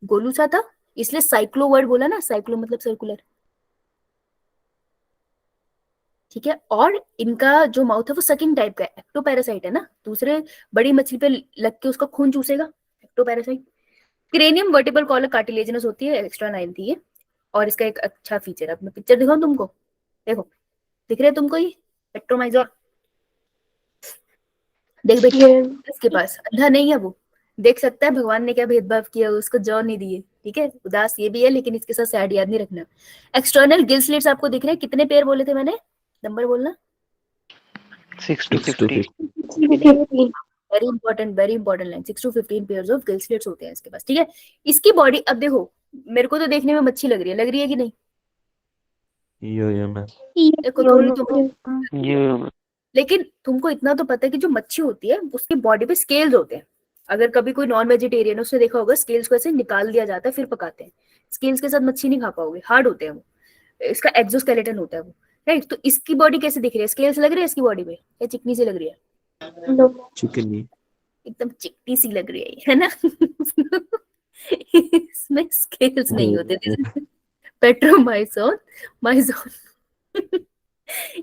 गोलू सा था, इसलिए साइक्लो वर्ड बोला ना, साइक्लो मतलब सर्कुलर, ठीक है। और इनका जो माउथ है वो सकिंग टाइप का है, एक्टोपैरासाइट है ना, दूसरे बड़ी मछली पे लग के उसका खून चूसेगा, ectoparasite. Cranium vertebral collar cartilaginous होती है, एक्स्ट्रा लाइन थी ये। और इसका एक अच्छा फीचर है, मैं पिक्चर दिखाऊं तुमको, देखो दिख रहा है तुमको ये पेट्रोमाइजोर? देख बेटा, इसके पास अंधा नहीं है वो, देख सकता है भगवान ने क्या भेदभाव किया, उसको जॉ नहीं दिए, ठीक है। उदास ये भी है लेकिन इसके साथ सैड याद नहीं रखना। एक्सटर्नल गिल स्लिट्स आपको दिख रहे हैं, कितने पेयर बोले थे मैंने? नंबर बोलना। 6 to 6 to 15 15. Very important line, 6 to 15 pairs of gill slits होते हैं इसके पास, ठीक है। इसकी बॉडी, अब देखो मेरे को तो देखने में मच्छी लग रही है कि नहीं? Yeah, ma'am. देखो थोड़ी तुम, यू मैम लेकिन तुमको इतना तो पता है कि जो मच्छी होती है उसकी बॉडी पे स्केल्स होते हैं। अगर कभी कोई नॉन वेजिटेरियन उसने देखा होगा, स्केल्स को ऐसे निकाल दिया जाता है फिर पकाते हैं। स्केल्स के साथ मच्छी नहीं खा पाओगे, हार्ड होते हैं वो, इसका एक्सोस्केलेटन होता है वो, राइट। तो इसकी बॉडी कैसे दिख रही है? स्केल्स लग रही है इसकी बॉडी पे या चिकनी सी लग रही है? Chicken. एकदम चिकनी सी लग रही है ना? इसमें स्केल्स नहीं होते, पेट्रोमाइजोन, माइजोन।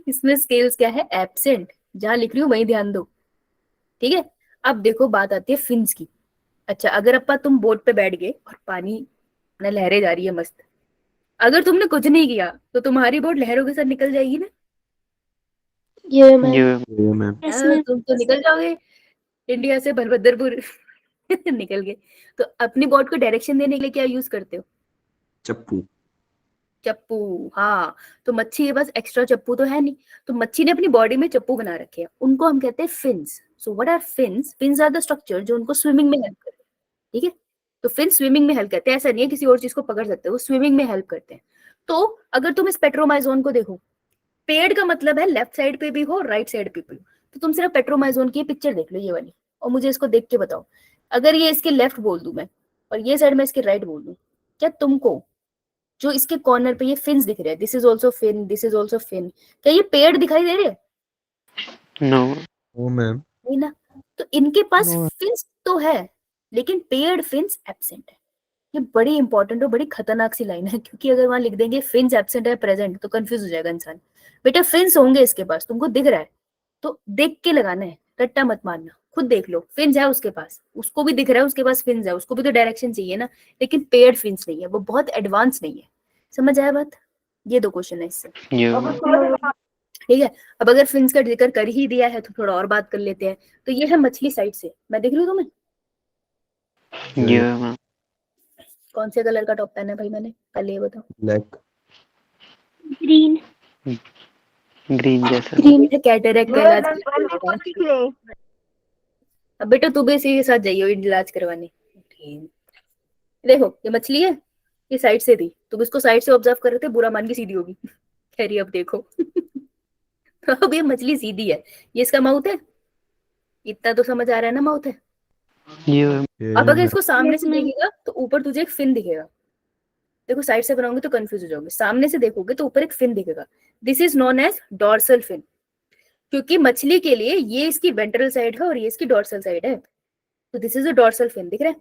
इसमें स्केल्स क्या है? एब्सेंट। जहां लिख रही हूँ वहीं ध्यान दो, ठीक है? अब देखो बात आती है फिन्स की। अच्छा, अगर अपा तुम बोट पे बैठ गए और पानी में लहरें जा रही है मस्त, अगर तुमने कुछ नहीं किया तो तुम्हारी बोट लहरों के साथ निकल जाएगी ना? Yeah, ma'am. यो यो मैम Yes, ma'am. तुम तो निकल जाओगे इंडिया से बलभद्रपुर। निकल गए। तो अपनी बोट को डायरेक्शन देने के लिए क्या यूज करते हो? चप्पू चप्पू। हाँ, तो मच्छी के पास एक्स्ट्रा चप्पू तो है नहीं, तो मच्छी ने अपनी बॉडी में चप्पू बना रखे हैं, उनको हम कहते हैं fins. So what are fins? Fins are the structure जो उनको स्विमिंग में हेल्प करते हैं, ठीक है? तो फिन स्विमिंग में हेल्प करते हैं, ऐसा नहीं है किसी और चीज को पकड़ सकते हो, वो स्विमिंग में हेल्प करते हैं। तो अगर तुम इस पेट्रोमाइजोन को देखो, पेड़ का मतलब है लेफ्ट साइड पे भी हो राइट साइड पे भी हो, तो तुम सिर्फ पेट्रोमाइजोन की पिक्चर देख लो, ये वाली, और मुझे इसको देख के बताओ, अगर ये इसके लेफ्ट बोल दूं मैं और ये साइड में इसके राइट बोल दूं, क्या तुमको जो इसके कॉर्नर पे ये फिन्स दिख रहे हैं, this is also fin, this is also fin, क्या ये पेड़ दिखाई दे रहे हैं? नो ओ मैम नहीं ना। तो इनके पास No. फिन्स तो है, लेकिन पेड़ फिन्स एब्सेंट है। ये बड़ी इंपॉर्टेंट और बड़ी खतरनाक सी लाइन है, क्योंकि अगर वहां लिख देंगे फिन्स एब्सेंट है प्रेजेंट, तो कंफ्यूज हो जाएगा इंसान। बेटा फिन्स होंगे इसके पास, तुमको दिख रहा है तो देख के लगाना है, रट्टा मत मारना, खुद देख लो। फिन्स है उसके पास, उसको भी दिख रहा है उसके पास फिन्स है, उसको भी तो डायरेक्शन चाहिए ना, लेकिन पेड़ फिन्स नहीं है, वो बहुत एडवांस नहीं है। समझ आया बात? ये दो क्वेश्चन है इससे, यो ठीक है? अब अगर फिन्स का जिक्र कर ही दिया है तो थोड़ा और बात कर लेते हैं। तो ये है मछली साइड से, मैं देख रही हूँ तुम्हें। यो मैम कौन से कलर का टॉप पहना है भाई मैंने, पहले ये बताओ। Black Green. ग्रीन जैसा Green. कैटरेक्ट का इलाज करवाने। अब बेटा तू भी इसी के साथ जाइयो इलाज करवाने। देखो ये मछली है, ये साइड से थी, तुम इसको साइड से ऑब्जर्व कर रहे थे, बुरा मान के सीधी होगी। खैर अब देखो। अब ये मछली सीधी है, ये इसका माउथ है, इतना तो समझ आ रहा है ना, माउथ है। यो अब अगर मैम इसको सामने Yes, से ma'am. देखेगा तो ऊपर तुझे एक फिन दिखेगा। देखो साइड से बनाओगे तो कंफ्यूज हो जाओगे, सामने से देखोगे तो ऊपर एक फिन दिखेगा, this is known as dorsal fin, क्योंकि मछली के लिए ये इसकी वेंट्रल साइड है और ये इसकी डॉर्सल साइड है, तो this is a dorsal fin, दिख रहा है?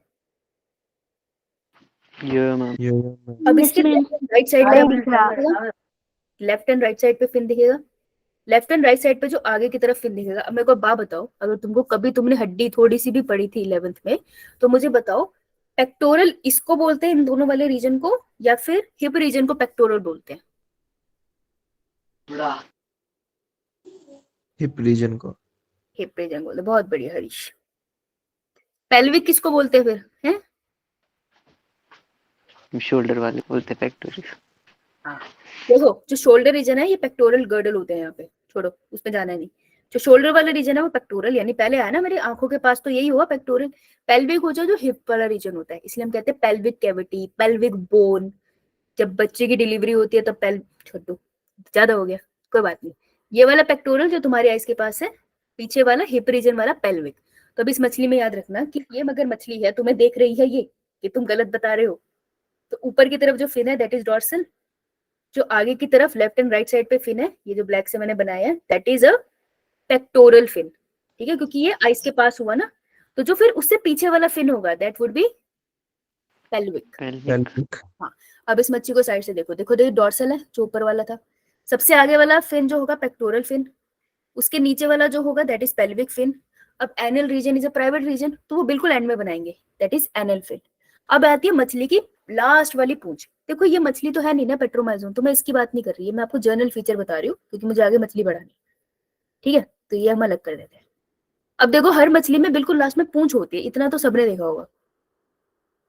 यो मैम यो मैम अब Yes, इसके ma'am. राइट साइड पे, लेफ्ट एंड राइट साइड पे फिन दिखेगा, लेफ्ट एंड राइट साइड पे जो आगे की तरफ फिन दिखेगा। अब मेरे को बात बताओ, अगर तुमको कभी तुमने हड्डी थोड़ी सी भी पड़ी थी 11th में, तो मुझे बताओ पेक्टोरल इसको बोलते हैं, इन दोनों वाले रीजन को, या फिर हिप रीजन को पेक्टोरल बोलते हैं? हिप रीजन को हिप रीजन बोलते हैं, बहुत बढ़िया हरीश। पेल्विक किसको बोलते हैं फिर, हैं? शोल्डर वाले बोलते हैं पेक्टोरल देखो जो शोल्डर रीजन है ये पेक्टोरल गर्डल होते हैं, यहाँ पे छोड़ो, उसमें जाना नहीं। जो शोल्डर वाला रीजन है वो पेक्टोरल, यानी पहले आया ना मेरी आंखों के पास, तो यही हुआ पेक्टोरल। पेल्विक हो जाए जो हिप वाला रीजन होता है, इसलिए हम कहते हैं पेल्विक कैविटी, पेल्विक बोन। जब बच्चे की डिलीवरी होती है तब छोड़ दो, ज्यादा हो गया, कोई बात नहीं। ये वाला पेक्टोरल जो तुम्हारी आइस के पास है, पीछे वाला हिप रीजन वाला पेल्विक। तो अब इस मछली में याद रखना कि ये मगर मछली है, तुम्हें देख रही है ये तुम गलत बता रहे हो। तो ऊपर की तरफ जो फिन है दैट इज डॉर्सल, जो आगे की तरफ लेफ्ट एंड राइट साइड पे फिन है, ये जो ब्लैक से मैंने बनाया है, that is a pectoral fin, ठीक है? क्योंकि ये आइस के पास हुआ ना, तो जो फिर उससे पीछे वाला फिन होगा that would be pelvic. Pelvic हाँ, अब इस मच्छी को साइड से देखो, देखो देखो डॉर्सल है जो ऊपर वाला था, सबसे आगे वाला फिन जो होगा पेक्टोरल फिन, उसके नीचे वाला जो होगा दैट इज पेल्विक फिन। अब anal region is a private region, तो वो बिल्कुल एंड में बनाएंगे, दैट इज एनल फिन। अब आती है मछली की लास्ट वाली पूंछ। देखो ये मछली तो है नहीं ना पेट्रोमाइजोन, तो मैं इसकी बात नहीं कर रही है, मैं आपको जर्नल फीचर बता रही हूँ, क्योंकि मुझे आगे मछली बढ़ानी, ठीक है? तो ये हम अलग कर देते हैं। अब देखो हर मछली में बिल्कुल लास्ट में पूंछ होती है, इतना तो सबने देखा होगा,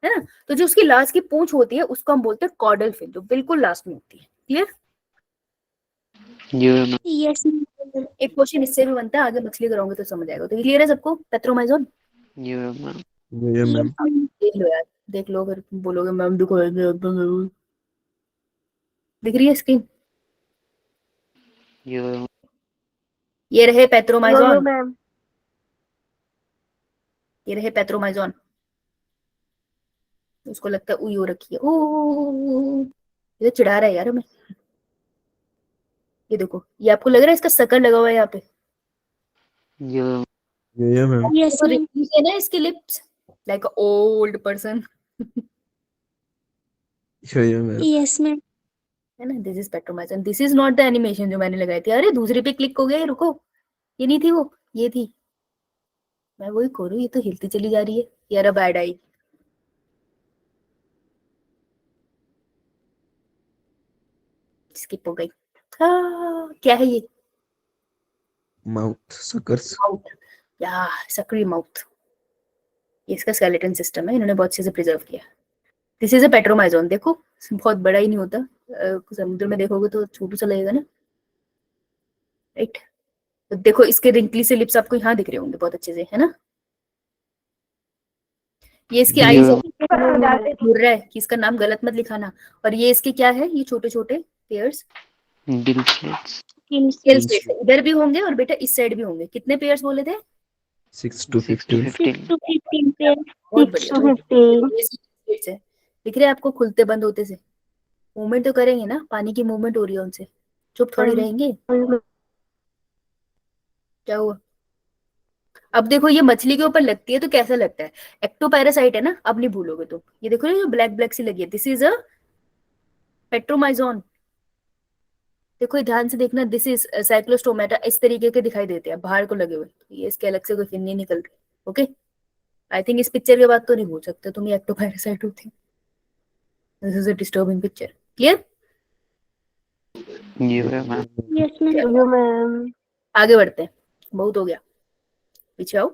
है ना? तो जो उसकी लास्ट की पूंछ होती है उसको हम बोलते हैं कॉर्डल फिन, जो बिल्कुल लास्ट में होती है। Clear? Yo ma'am Yes, ma'am. एक क्वेश्चन इससे भी बनता है, आगे मछली कराओगे तो समझ आएगा। तो क्लियर है सबको पेट्रोमाइजोन? यो मैम यो Yes, मैम ma'am. देख लो यार, देख लो, अगर बोलोगे मैम दिखाएंगे, दिख रही है स्क्रीन? यो ये रहे पेट्रोमाइजोन, ma'am. ये रहे पेट्रोमाइजोन। उसको लगता है उई हो रखी है, ओ ये तो चिढ़ा रहा है यार हमें। ये देखो, ये आपको लग रहा है इसका शकल लगा हुआ है यहाँ पे? यो Yeah, ma'am. Yes, तो ma'am. रिंकल्स है ना इसके lips, like a old person, Yeah, ma'am. Yes, ma'am. है ना. This is Petromyzon. This is not the animation जो मैंने लगाई थी. अरे दूसरे पे क्लिक हो गया, ये रुको, ये नहीं थी वो, ये थी. मैं वही करूँ, ये तो हिलती चली जा रही है. यार बैड आई. स्किप हो गई. क्या है ये? Mouth suckers. माउथ. या सक्री माउथ. ये इसका स्केलेटन सिस्टम है, इन्होंने बहुत अच्छे से प्रिजर्व किया. This is a Petromyzon. देखो बहुत बड़ा ही नहीं होता, समुद्र में देखोगे तो छोटू सा लगेगा ना, राइट. तो देखो इसके रिंकली से लिप्स आपको यहाँ दिख रहे होंगे बहुत अच्छे से, है ना. ये इसकी Yeah. आईज घूर रहा है कि इसका नाम गलत मत लिखाना. और ये इसके क्या है, ये छोटे छोटे pairs, Gill slits. Scale slates इधर भी होंगे और बेटा इस साइड भी होंगे. कितने पेयर्स बोले थे? 6 to 6 to 15. 6 15. to 15 pairs. बहुत 6 बढ़िया. to 15. ये स्लेट्स है, दिख रहे हैं आपको खुलते बंद होते से. मूवमेंट तो करेंगे ना, पानी की मूवमेंट हो रही है उनसे, चुप थोड़ी रहेंगे. क्या हुआ? अब देखो ये मछली के ऊपर लगती है तो कैसा लगता है. एक्टोपैरासाइट है ना, अब नहीं भूलोगे तुम. ये देखो ये जो ब्लैक ब्लैक सी लगी है, दिस इज अ पेट्रोमाइजोन. देखो ये ध्यान से देखना, दिस इज साइक्लोस्टोमेटा. इस तरीके के दिखाई देते हैं बाहर को लगे हुए. ये इसके अलग से कोई फिन नहीं निकल रही. ओके, आई थिंक इस पिक्चर के बाद तो नहीं भूल सकते तुम ये एक्टोपैरासाइट होते. This is a disturbing picture. Clear? Yeah, ma'am. Yes, ma'am. आगे बढ़ते हैं, बहुत हो गया, पीछे आओ.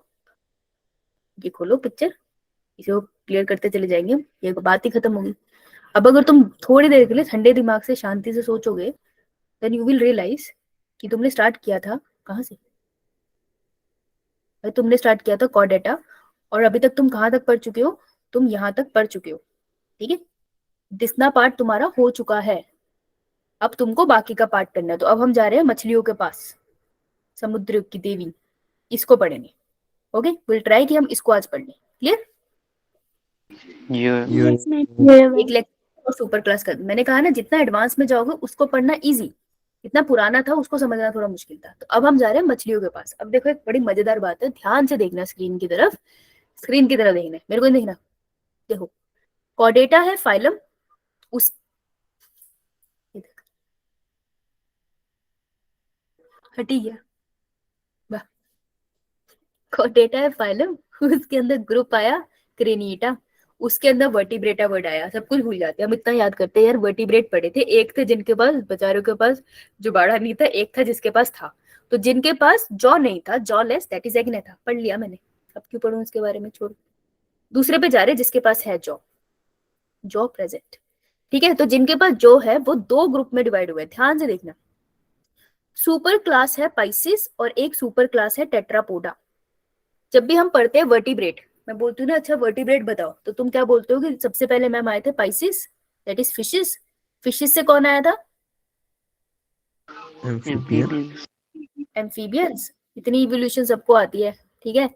ये खोलो पिक्चर, इसे क्लियर करते चले जाएंगे. ये बात ही खत्म होगी. अब अगर तुम थोड़ी देर के लिए ठंडे दिमाग से शांति से सोचोगे, देन यू विल रियलाइज कि तुमने स्टार्ट किया था कहाँ से. तुमने स्टार्ट किया था कॉर्डेटा, और अभी तक तुम कहाँ तक पढ़ चुके हो? तुम यहाँ तक पढ़ चुके हो. ठीक है, दिसना पार्ट तुम्हारा हो चुका है. अब तुमको बाकी का पार्ट करना है. तो अब हम जा रहे हैं मछलियों के पास, समुद्र की देवी, इसको पढ़ेंगे. ओके, विल ट्राई कि हम इसको आज पढ़ लें. क्लियर? Yeah. Yes, ma'am. एक लेक्चर और सुपर क्लास कर. मैंने कहा ना जितना एडवांस में जाओगे उसको पढ़ना इजी, इतना पुराना था उसको समझना थोड़ा मुश्किल था. तो अब हम जा रहे हैं मछलियों के पास. अब देखो एक बड़ी मजेदार बात है, ध्यान से देखना स्क्रीन की तरफ. स्क्रीन की तरफ देखना, मेरे को नहीं देखना. देखो कॉर्डेटा है फाइलम, उस हटी गया. वाह. कॉर्डेटा है फाइलम, उसके अंदर ग्रुप आया क्रेनिटा, उसके अंदर वर्टिब्रेटा वर्ड आया. सब कुछ भूल जाते हैं हम, इतना याद करते हैं यार. वर्टिब्रेट पढ़े थे, एक थे जिनके पास, बेचारों के पास जुबाड़ा नहीं था, एक था जिसके पास था. तो जिनके पास जॉ नहीं था, जॉ लेस, दैट इज एग्ने था. पढ़ लिया मैंने, अब क्यों पढ़ूं इसके बारे में, छोड़. दूसरे पे जा रहे जिसके पास है जॉ, जॉ प्रेजेंट. ठीक है, तो जिनके पास जो है वो दो ग्रुप में डिवाइड हुए. ध्यान से देखना, सुपर क्लास है पाइसिस और एक सुपर क्लास है टेट्रापोडा. जब भी हम पढ़ते हैं वर्टिब्रेट, मैं बोलती हूँ ना अच्छा वर्टिब्रेट बताओ, तो तुम क्या बोलते हो कि सबसे पहले मैम आए थे Pisces, that is fishes. Fishes से कौन आया था? Amphibian. Amphibians. एम्फीबियंस. इतनी इवोल्यूशन सबको आती है. ठीक है,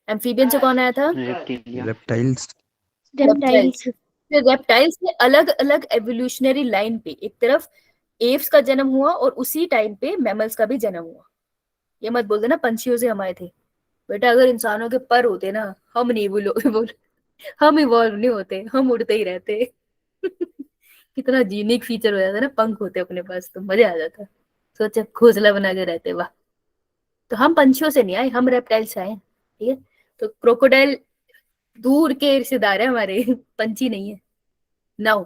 एम्फीबियन से कौन आया था? Reptilia. Reptiles. Reptiles. रेप्टाइल्स के अलग अलग एवोल्यूशनरी लाइन पे, एक तरफ एव्स का जन्म हुआ और उसी टाइम पे मैमल्स का भी जन्म हुआ. ये मत बोल देना पंछियों से हम आए थे. बेटा अगर इंसानों के पर होते ना, हम नहीं हम इवॉल्व नहीं होते, हम उड़ते ही रहते. कितना यूनिक फीचर हो जाता ना, पंख होते अपने पास तो मजा आ जाता. सोचा घोंसला बना के रहते. वाह. तो हम पंछियों से नहीं आए, हम रेप्टाइल से आए. ठीक है, तो क्रोकोडाइल दूर के रिश्तेदार है हमारे, पंछी नहीं है. Now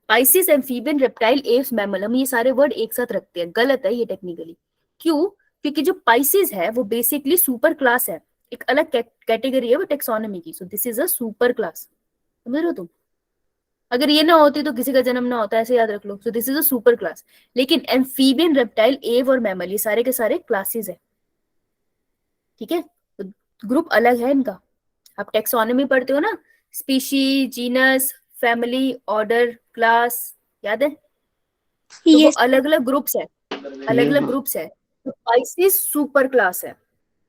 Pisces, amphibian, reptile, Aves, mammal, हम ये सारे वर्ड एक साथ रखते हैं. गलत है ये टेक्निकली. क्यों? क्योंकि जो पाइसिस है वो बेसिकली सुपर क्लास है, एक अलग कैटेगरी है वो टेक्सोनॉमी की. सो this is a super class. समझ रहे हो तुम? अगर ये ना होती तो किसी का जन्म ना होता, ऐसे याद रख लो. So this is a super class. लेकिन एम्फीबियन, रेप्टाइल, एव और मैमल ये सारे के सारे क्लासेस है. ठीक है, तो ग्रुप अलग है इनका. आप टेक्सोनॉमी पढ़ते हो ना, species, genus, family, order, class, याद है? तो वो Yes. अलग अलग ग्रुप्स है, अलग अलग ग्रुप्स है. तो पाइसिस सुपर क्लास है,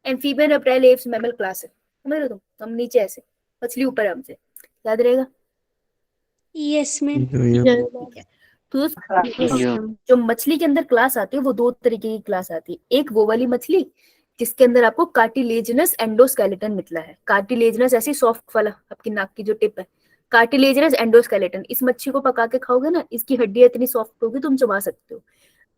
amphibian, reptile, Aves, mammal class है. समझ रहे हो तुम? हम नीचे ऐसे, मछली ऊपर हमसे. याद रहेगा? Yes, ma'am. Yeah. ठीक है. तो Yes, Yeah. ma'am. जो मछली के अंदर क्लास आती है वो दो तरीके की क्लास आती है. एक वो वाली मछली जिसके अंदर आपको कार्टिलेजिनस एंडोस्केलेटन निकला है। कार्टिलेजिनस ऐसी सॉफ्ट वाला आपकी नाक की जो टिप है, कार्टिलेजिनस एंडोस्केलेटन। इस मच्छी को पका के खाओगे ना, इसकी हड्डियां इतनी सॉफ्ट होगी तुम चबा सकते हो।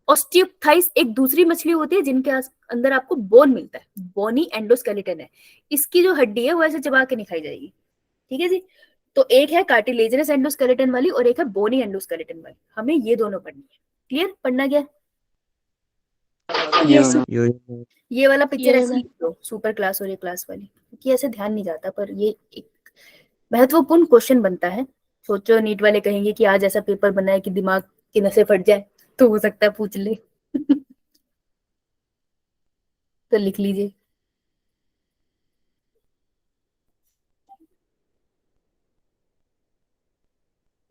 ऑस्टियोथाइस एक दूसरी मछली होती है जिनके अंदर आपको बोन मिलता है, बोनी एंडोस्केलेटन है। इसकी जो हड्डी है वो ऐसे चबा के नहीं खाई जाएगी, ठीक है जी। तो एक है कार्टिलेजिनस एंडोस्केलेटन वाली और एक है बोनी एंडोस्केलेटन वाली। हमें ये दोनों पढ़नी है। क्लियर? पढ़ना क्या है? Yes, Yeah. यो मैम। ये वाला पिक्चर ये ऐसे वाला। लिख दो, सुपर क्लास और ये क्लास वाली, क्योंकि ऐसे ध्यान नहीं जाता, पर ये एक महत्वपूर्ण क्वेश्चन बनता है। सोचो नीट वाले कहेंगे कि आज ऐसा पेपर बना है कि दिमाग की नसें फट जाए, तो हो सकता है पूछ ले। तो लिख लीजिए।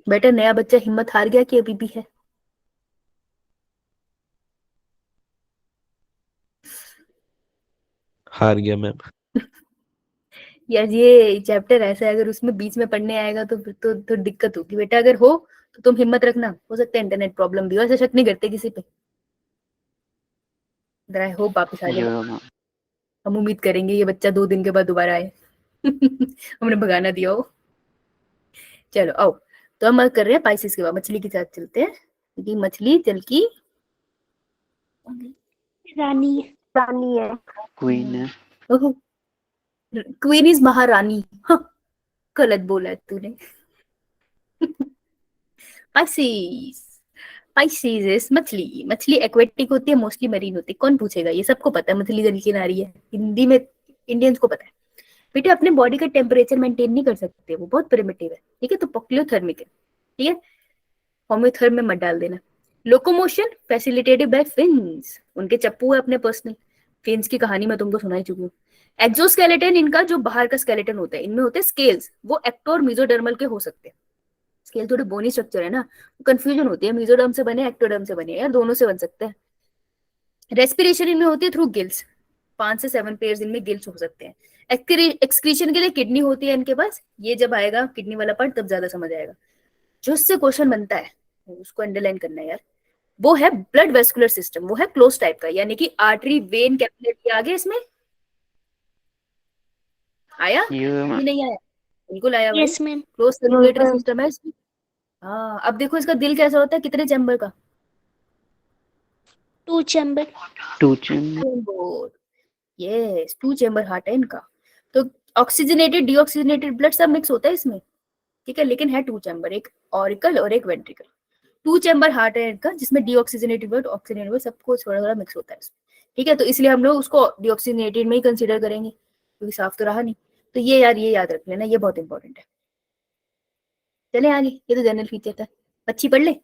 बेटा नया बच्चा हिम्मत हार गया कि अभी भी है? हार गया मैम। यार ये चैप्टर ऐसा है, अगर उसमें बीच में पढ़ने आएगा तो फिर तो दिक्कत होगी बेटा। अगर हो तो तुम हिम्मत रखना, हो सकता है इंटरनेट प्रॉब्लम भी हो, ऐसा शक नहीं करते किसी पे। आई होप वापस आ जाए। Yeah, ma'am. हम उम्मीद करेंगे ये बच्चा 2 दिन के बाद दोबारा आए। हमने भगाना दिया हो। चलो आओ, तो हम कर रहे हैं पाइसेस के बाद मछली के साथ चलते हैं, क्योंकि मछली जल की रानी है। Queen है। क्वीन इज महारानी। हाँ, गलत बोला है तूने। पाइसेस, पाइसेस इज मछली। मछली एक्वेटिक होती है, मोस्टली मरीन होती है। कौन पूछेगा? ये सबको पता है मछली जल की नारी है, हिंदी में इंडियंस को पता है। बेटे अपने बॉडी का टेम्परेचर मेंटेन नहीं कर सकते, वो बहुत प्रिमिटिव है, ठीक है। तो पॉक्लियोथर्मिक है, ठीक है। होम्योथर्म में मत डाल देना। लोकोमोशन फैसिलिटेटेड बाय फिन्स, उनके चप्पू है अपने पर्सनल। फिन्स की कहानी मैं तुमको सुनाई चुकी हूँ। एक्सोस्केलेटन, इनका जो बाहर का स्केलेटन होता है, इनमें होते हैं स्केल्स, वो एक्टो और मेसोडर्मल के हो सकते हैं। स्केल थोड़े बोनी स्ट्रक्चर है ना, कंफ्यूजन होती है, मेसोडर्म से बने एक्टोडर्म से बने, यार दोनों से बन सकते हैं। रेस्पिरेशन इनमें होती है थ्रू गिल्स, 5 से 7 पेयर्स इनमें गिल्स हो सकते हैं। एक्सक्रीशन के लिए किडनी होती है इनके पास। ये जब आएगा किडनी वाला पार्ट तब ज्यादा समझ आएगा। जो इससे क्वेश्चन बनता है उसको अंडरलाइन करना है यार। वो है ब्लड वेस्कुलर सिस्टम, वो है क्लोज टाइप का, यानी कि आर्टरी वेन कैपिलरी आ गया इसमें। आया Yeah, कि ma'am. नहीं आया? बिल्कुल आया भाई। Yes, ma'am. Close circulatory system है इसमें। हाँ, अब देखो इसका दिल कैसा होता है, कितने चैम्बर का? 2 chamber. Two chin. Yes, 2 chamber heart है इनका। तो ऑक्सीजनेटेड डीऑक्सीजनेटेड ब्लड सब मिक्स होता है इसमें, ठीक है, लेकिन है 2 चैम्बर, एक ऑरिकल और एक वेंट्रिकल। 2 चैम्बर हार्ट है इनका, जिसमें डीऑक्सीजनेटेड ब्लड ऑक्सीजनेटेड ब्लड सबको थोड़ा थोड़ा मिक्स होता है इसमें, ठीक है। तो इसलिए हम लोग उसको डीऑक्सीजनेटेड में ही कंसीडर करेंगे, क्योंकि साफ तो रहा नहीं। तो ये यार ये याद रख लेना, ये बहुत इंपॉर्टेंट है। चले आगे, ये तो जनरल फीचर था। अच्छी पढ़ ले।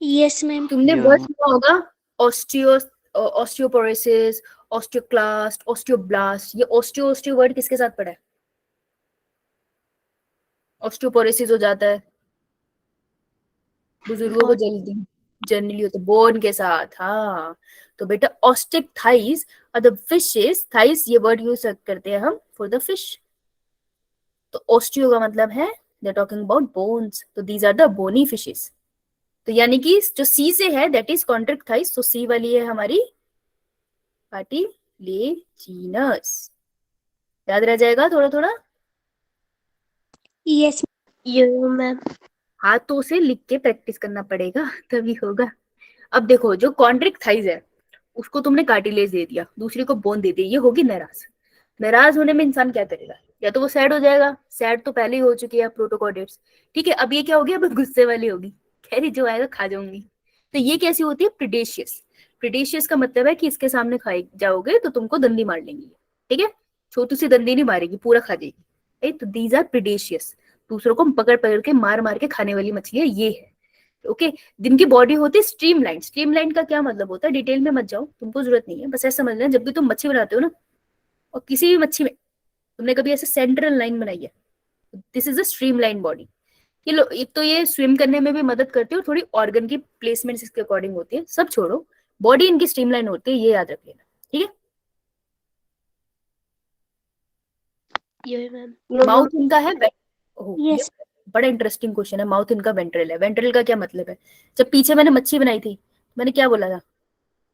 Yes, ma'am. तुमने Yeah, वर्ड ma'am. सुना होगा ऑस्टियोपोरोसिस, ऑस्टियोक्लास्ट, ऑस्टियोब्लास्ट। ये ऑस्टियो वर्ड किसके साथ पढ़ा है? ऑस्टियोपोरोसिस हो जाता है बुजुर्गों को जल्दी, जनरली होता है बोन के साथ। हाँ, तो बेटा ऑस्टिक थाइज और द फिशेस, थाइज ये वर्ड यूज करते हैं हम फॉर द फिश। तो ऑस्टियो का मतलब है they are talking about bones, तो these are the bony fishes. तो यानी कि जो सी से है दैट इज कॉन्ट्रिक थाइज, तो सी वाली है हमारी कार्टिलेजिनस। याद रह जाएगा थोड़ा थोड़ा। Yes, ma'am. हाथों से लिख के प्रैक्टिस करना पड़ेगा तभी होगा। अब देखो जो कॉन्ट्रिक थाइज है उसको तुमने कार्टिलेज दे दिया, दूसरी को बोन दे दी, ये होगी नाराज। नाराज होने में इंसान क्या करेगा? या तो वो सैड हो जाएगा, सैड तो पहले ही हो चुकी है प्रोटोकॉर्डेट्स, ठीक है। अब ये क्या होगी? अब गुस्से वाली होगी, कह रही जो आएगा खा जाऊंगी। तो ये कैसी होती है? प्रिडेशियस। प्रिडेशियस का मतलब है कि इसके सामने खाए जाओगे तो तुमको दंडी मार लेंगी, ठीक है। छोटी सी दंडी नहीं मारेगी, पूरा खा जाएगी। तो दीज आर प्रिडेशियस, दूसरों को पकड़ पकड़ के मार मार के खाने वाली मछलियां ये है, ओके। जिनकी बॉडी होती है स्ट्रीमलाइन। स्ट्रीमलाइन का क्या मतलब होता है? डिटेल में मत जाओ, तुमको जरूरत नहीं है, बस ऐसा समझ लेना जब भी तुम मच्छी बनाते हो ना, और किसी भी मच्छी में तुमने कभी ऐसे सेंट्रल लाइन बनाई है, this is a streamline body. ये लो, एक तो ये स्विम करने में भी मदद करती है और थोड़ी ऑर्गन की प्लेसमेंट इसके अकॉर्डिंग होती है। सब छोड़ो, बॉडी इनकी स्ट्रीमलाइन होती है, ये याद रख लेना, ठीक है। Yes, ma'am. माउथ इनका है Yes. बड़ा इंटरेस्टिंग क्वेश्चन है। माउथ इनका वेंट्रल है। वेंट्रल का क्या मतलब है? जब पीछे मैंने मच्छी बनाई थी मैंने क्या बोला था?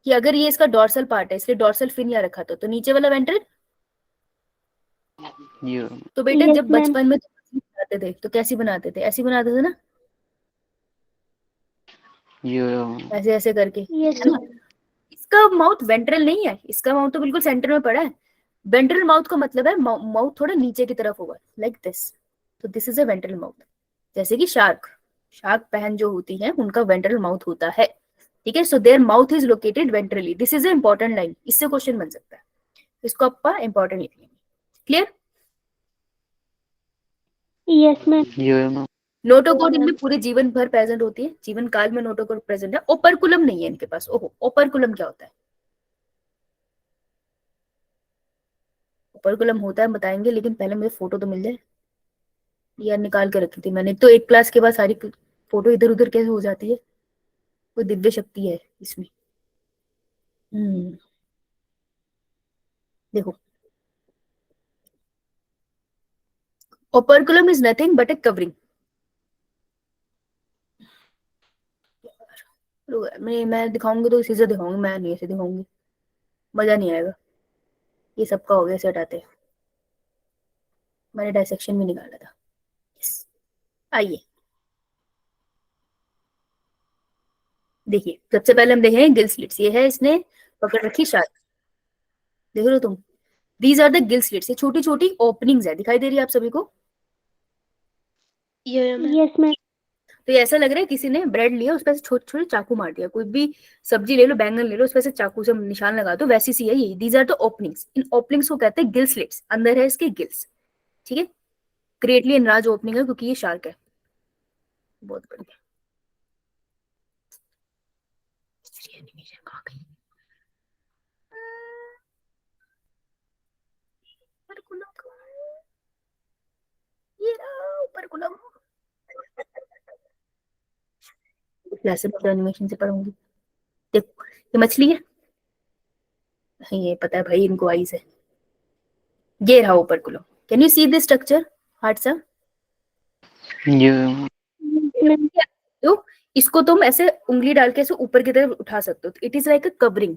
कि अगर ये इसका डॉर्सल पार्ट है इसलिए डॉर्सल फिन यहाँ रखा था, तो नीचे वाला वेंट्रल। Yeah. तो बेटा Yes, जब ma'am. बचपन में बनाते थे तो कैसी बनाते थे, ऐसी बनाते थे ना, Yeah. ऐसे ऐसे करके, Yes, है ना। ma'am. इसका माउथ वेंट्रल नहीं है, इसका माउथ तो बिल्कुल सेंटर में पड़ा है। वेंट्रल माउथ का मतलब है माउथ थोड़ा नीचे की तरफ होगा, लाइक दिस। तो this is a ventral mouth. जैसे कि शार्क, शार्क पैन जो होती है उनका वेंट्रल माउथ होता है, ठीक है। So their mouth is located ventrally. This is a important line, इससे क्वेश्चन बन सकता है, इसको आपका इंपॉर्टेंट लिख लेंगे। Clear. Yes, ma'am. Yeah, ma'am. Notochord इनमें पूरे जीवन भर प्रेजेंट होती है, जीवन काल में नोटोकोड प्रेजेंट है। ओपरकुलम नहीं है इनके पास। ओहो, ओपरकुलम क्या होता है? ओपरकुलम होता है बताएंगे, लेकिन पहले मुझे फोटो तो मिल जाए। यार निकाल के रखी थी मैंने, तो एक क्लास के बाद सारी फोटो इधर उधर कैसे हो जाती है, कोई दिव्य शक्ति है इसमें। देखो, operculum is nothing but A covering. मैं दिखाऊंगी तो इसी से दिखाऊंगी, मैं नहीं ऐसे दिखाऊंगी, मजा नहीं आएगा। ये सबका हो गया, इसे हटाते हैं। मैंने डायसेक्शन भी निकाला था। Yes. आइए देखिए, सबसे पहले हम देखें गिल स्लिट्स। ये है, इसने पकड़ रखी शार्क, देख रहे हो तुम। These are the gill slits. ये छोटी छोटी ओपनिंग्स है, दिखाई दे रही है आप सभी को। Yeah, ma'am. Yes, ma'am. तो ये ऐसा लग रहा है किसी ने ब्रेड लिया, उस पर से छोटे छोटे चाकू मार दिया। कोई भी सब्जी ले लो, बैंगन ले लो, उस पर से चाकू से निशान लगा दो, वैसी सी है ये। These are the openings. इन ओपनिंग्स को कहते हैं गिल स्लिट्स। अंदर है इसके गिल्स, ठीक है। ग्रेटली एनलार्ज ओपनिंग है क्योंकि ये शार्क है। बहुत बढ़िया। ये रहा ओपरकुलम। क्लास में एनिमेशन से पढ़ूंगी। देखो, ये मछली है, ये पता है भाई इनको आईज है। ये रहा operculum. Can you see this structure heart सा? Yeah. Yes, ma'am. तो इसको तुम ऐसे उंगली डाल के ऐसे ऊपर की तरफ उठा सकते हो। It is like a covering.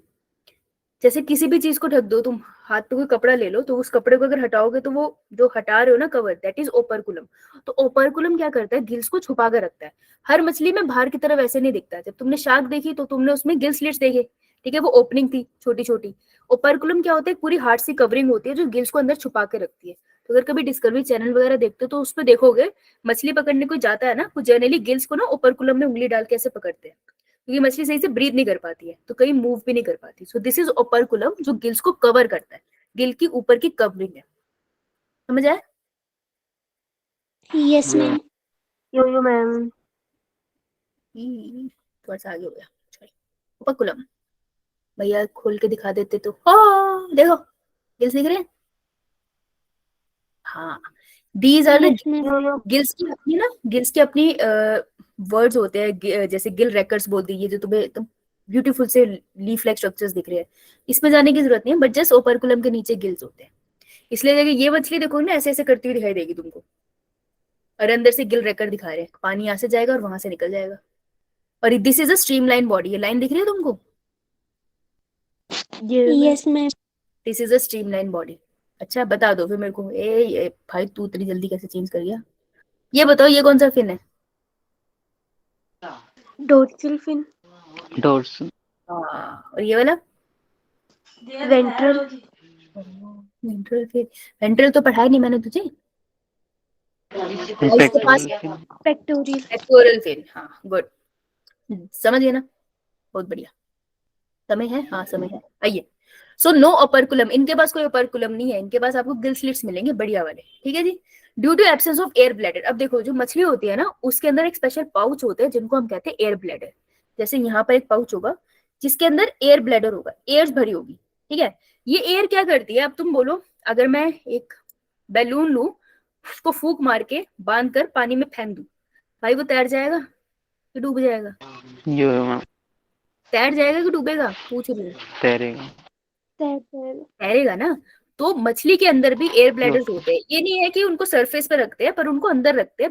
जैसे किसी भी चीज को ढक दो, तुम हाथ पे कोई कपड़ा ले लो, तो उस कपड़े को अगर हटाओगे तो वो जो हटा रहे हो ना कवर, दैट इज ओपरकुलम। तो ओपरकुलम क्या करता है, गिल्स को छुपा कर रखता है। हर मछली में बाहर की तरफ ऐसे नहीं दिखता। जब तुमने शार्क देखी तो तुमने उसमें गिल स्लिट्स देखे, ठीक है, वो ओपनिंग थी छोटी छोटी। ओपरकुलम क्या होता है, पूरी हार्ड सी कवरिंग होती है जो गिल्स को अंदर छुपा के रखती है। तो अगर कभी डिस्कवरी चैनल वगैरह देखते हो तो उस पर देखोगे, मछली पकड़ने कोई जाता है ना, वो जनरली गिल्स को ना ओपरकुलम में उंगली डाल के ऐसे पकड़ते हैं, क्योंकि मछली सही से ब्रीथ नहीं कर पाती है, तो कहीं मूव भी नहीं कर पाती। सो दिस इज ओपरकुलम, जो गिल्स को कवर करता है। गिल की ऊपर की कवरिंग है, समझ आया? Yes, ma'am. Yo, ma'am. थोड़ा सा आगे हो गया। ओपरकुलम भैया खोल के दिखा देते तो। हाँ देखो, गिल्स दिख रहे हैं। हाँ, these are the Yes, ma'am. Gills की अपनी ना, गिल्स की अपनी वर्ड्स होते हैं। जैसे गिल रेकर्ड्स बोलती है, ये जो तुम्हें एकदम ब्यूटीफुल से लीफ लाइक स्ट्रक्चर्स दिख रहे हैं, इसमें जाने की जरूरत नहीं है, बट जस्ट ओपरकुलम के नीचे गिल्स होते हैं। इसलिए देखिए, ये मछली देखो ना, ऐसे ऐसे करती हुई दिखाई देगी तुमको, और अंदर से गिल रेकर्ड दिखा रहे हैं। पानी यहाँ से जाएगा और वहां से निकल जाएगा। और this is a streamline body. ये लाइन दिख रही है तुमको? Yes, ma'am. This is a streamline body. अच्छा बता दो फिर मेरे को, ये भाई तू इतनी जल्दी कैसे चेंज कर गया? ये बताओ, ये कौन सा फिन है? Dorsal fin. Dorsal. हाँ, और ये वाला? Ventral. Ventral fin. वेंट्रल तो पढ़ाया नहीं मैंने तुझे। इसके पास Pectoral fin. Pectoral. Pectoral fin. हाँ गुड, समझ गए ना, बहुत बढ़िया। समय है, हाँ समय है। आइए, सो नो ओपरकुलम। इनके पास कोई ओपरकुलम नहीं है, इनके पास आपको गिल स्लिट्स मिलेंगे बढ़िया वाले, ठीक है जी। Due to absence of air bladder. अब देखो, जो मछली होती है ना, उसके अंदर एक स्पेशल पाउच होते हैं जिनको हम कहते हैं एयर ब्लैडर। जैसे यहाँ पर एक पाउच होगा जिसके अंदर एयर ब्लैडर होगा, एयर भरी होगी, ठीक है। ये एयर क्या करती है, अब तुम बोलो, अगर मैं एक बैलून लूं, उसको फूंक मार के बांध कर पानी में फेंक दूं, भाई वो तैर जाएगा कि डूब जाएगा? Yeah, ma'am. तैर जाएगा कि डूबेगा, पूछ रही हूँ। तैरेगा. तैरेगा ना। तो मछली के अंदर भी एयर ब्लैडर्स होते हैं। ये नहीं है कि उनको सरफेस पे रखते हैं, पर उनको अंदर रखते हैं,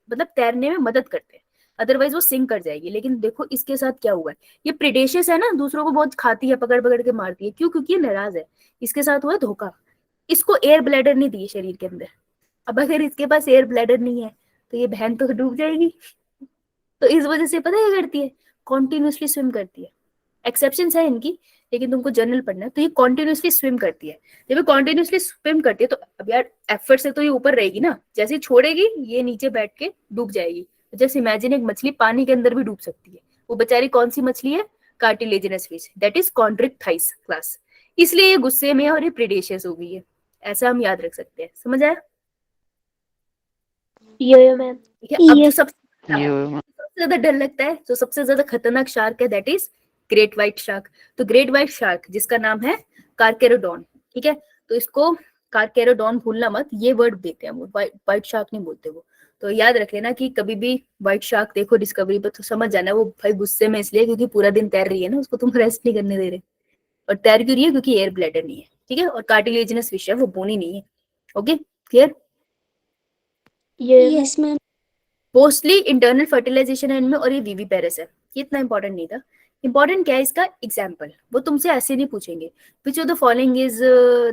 मतलब तैरने में मदद करते हैं। अदरवाइज वो सिंक कर जाएगी। लेकिन देखो इसके साथ क्या हुआ है, ये प्रेडेशियस है ना, दूसरों को बहुत खाती है, पकड़ पकड़ के मारती है। क्यों? क्योंकि ये नाराज है, इसके साथ हुआ धोखा। इसको एयर ब्लैडर नहीं दी शरीर के अंदर। अब अगर इसके पास एयर ब्लैडर नहीं है तो ये बहन तो डूब जाएगी। तो इस वजह से पता है क्या करती है, कॉन्टिन्यूसली स्विम करती है। एक्सेप्शंस है इनकी, लेकिन तुमको जनरल पढ़ना है। तो ये कॉन्टिन्यूसली स्विम करती है। जब ये कॉन्टिन्यूसली स्विम करती है तो अब यार एफर्ट से तो ये ऊपर रहेगी ना, जैसे ही छोड़ेगी ये नीचे बैठ के डूब जाएगी। जैसे इमेजिन एक मछली पानी के अंदर भी डूब सकती है। वो बेचारी कौन सी मछली है? Cartilaginous fish, that is Chondrichthyes class. इसलिए ये गुस्से में है और ये प्रेडेशियस हो गई है। ऐसा हम याद रख सकते हैं। समझ आया? यो मैम। ठीक है। अब जो Yes. सबसे यो मैम। ज्यादा डर लगता है, जो सबसे ज्यादा खतरनाक शार्क है, that is great white shark. तो ग्रेट व्हाइट शार्क जिसका नाम है कार्केरोडॉन, ठीक है, तो इसको कार्केरोडॉन भूलना मत, ये वर्ड देते हैं वो, व्हाइट शार्क नहीं बोलते वो। तो याद रख लेना कि कभी भी व्हाइट शार्क देखो डिस्कवरी पर तो समझ जाना वो भाई गुस्से में इसलिए क्योंकि पूरा दिन तैर रही है ना, उसको तुम रेस्ट नहीं करने दे रहे। और तैर क्यों रही है? क्योंकि एयर ब्लैडर नहीं है, ठीक है, और कार्टिलेजिनस फिश है, वो बोनी नहीं है। Okay, clear? Yes, ma'am. Mostly internal fertilization है इनमें, और ये विविपेरस है। ये इतना इंपॉर्टेंट नहीं था। इंपॉर्टेंट क्या है इसका? एग्जाम्पल। वो तुमसे ऐसे नहीं पूछेंगे विच of the following is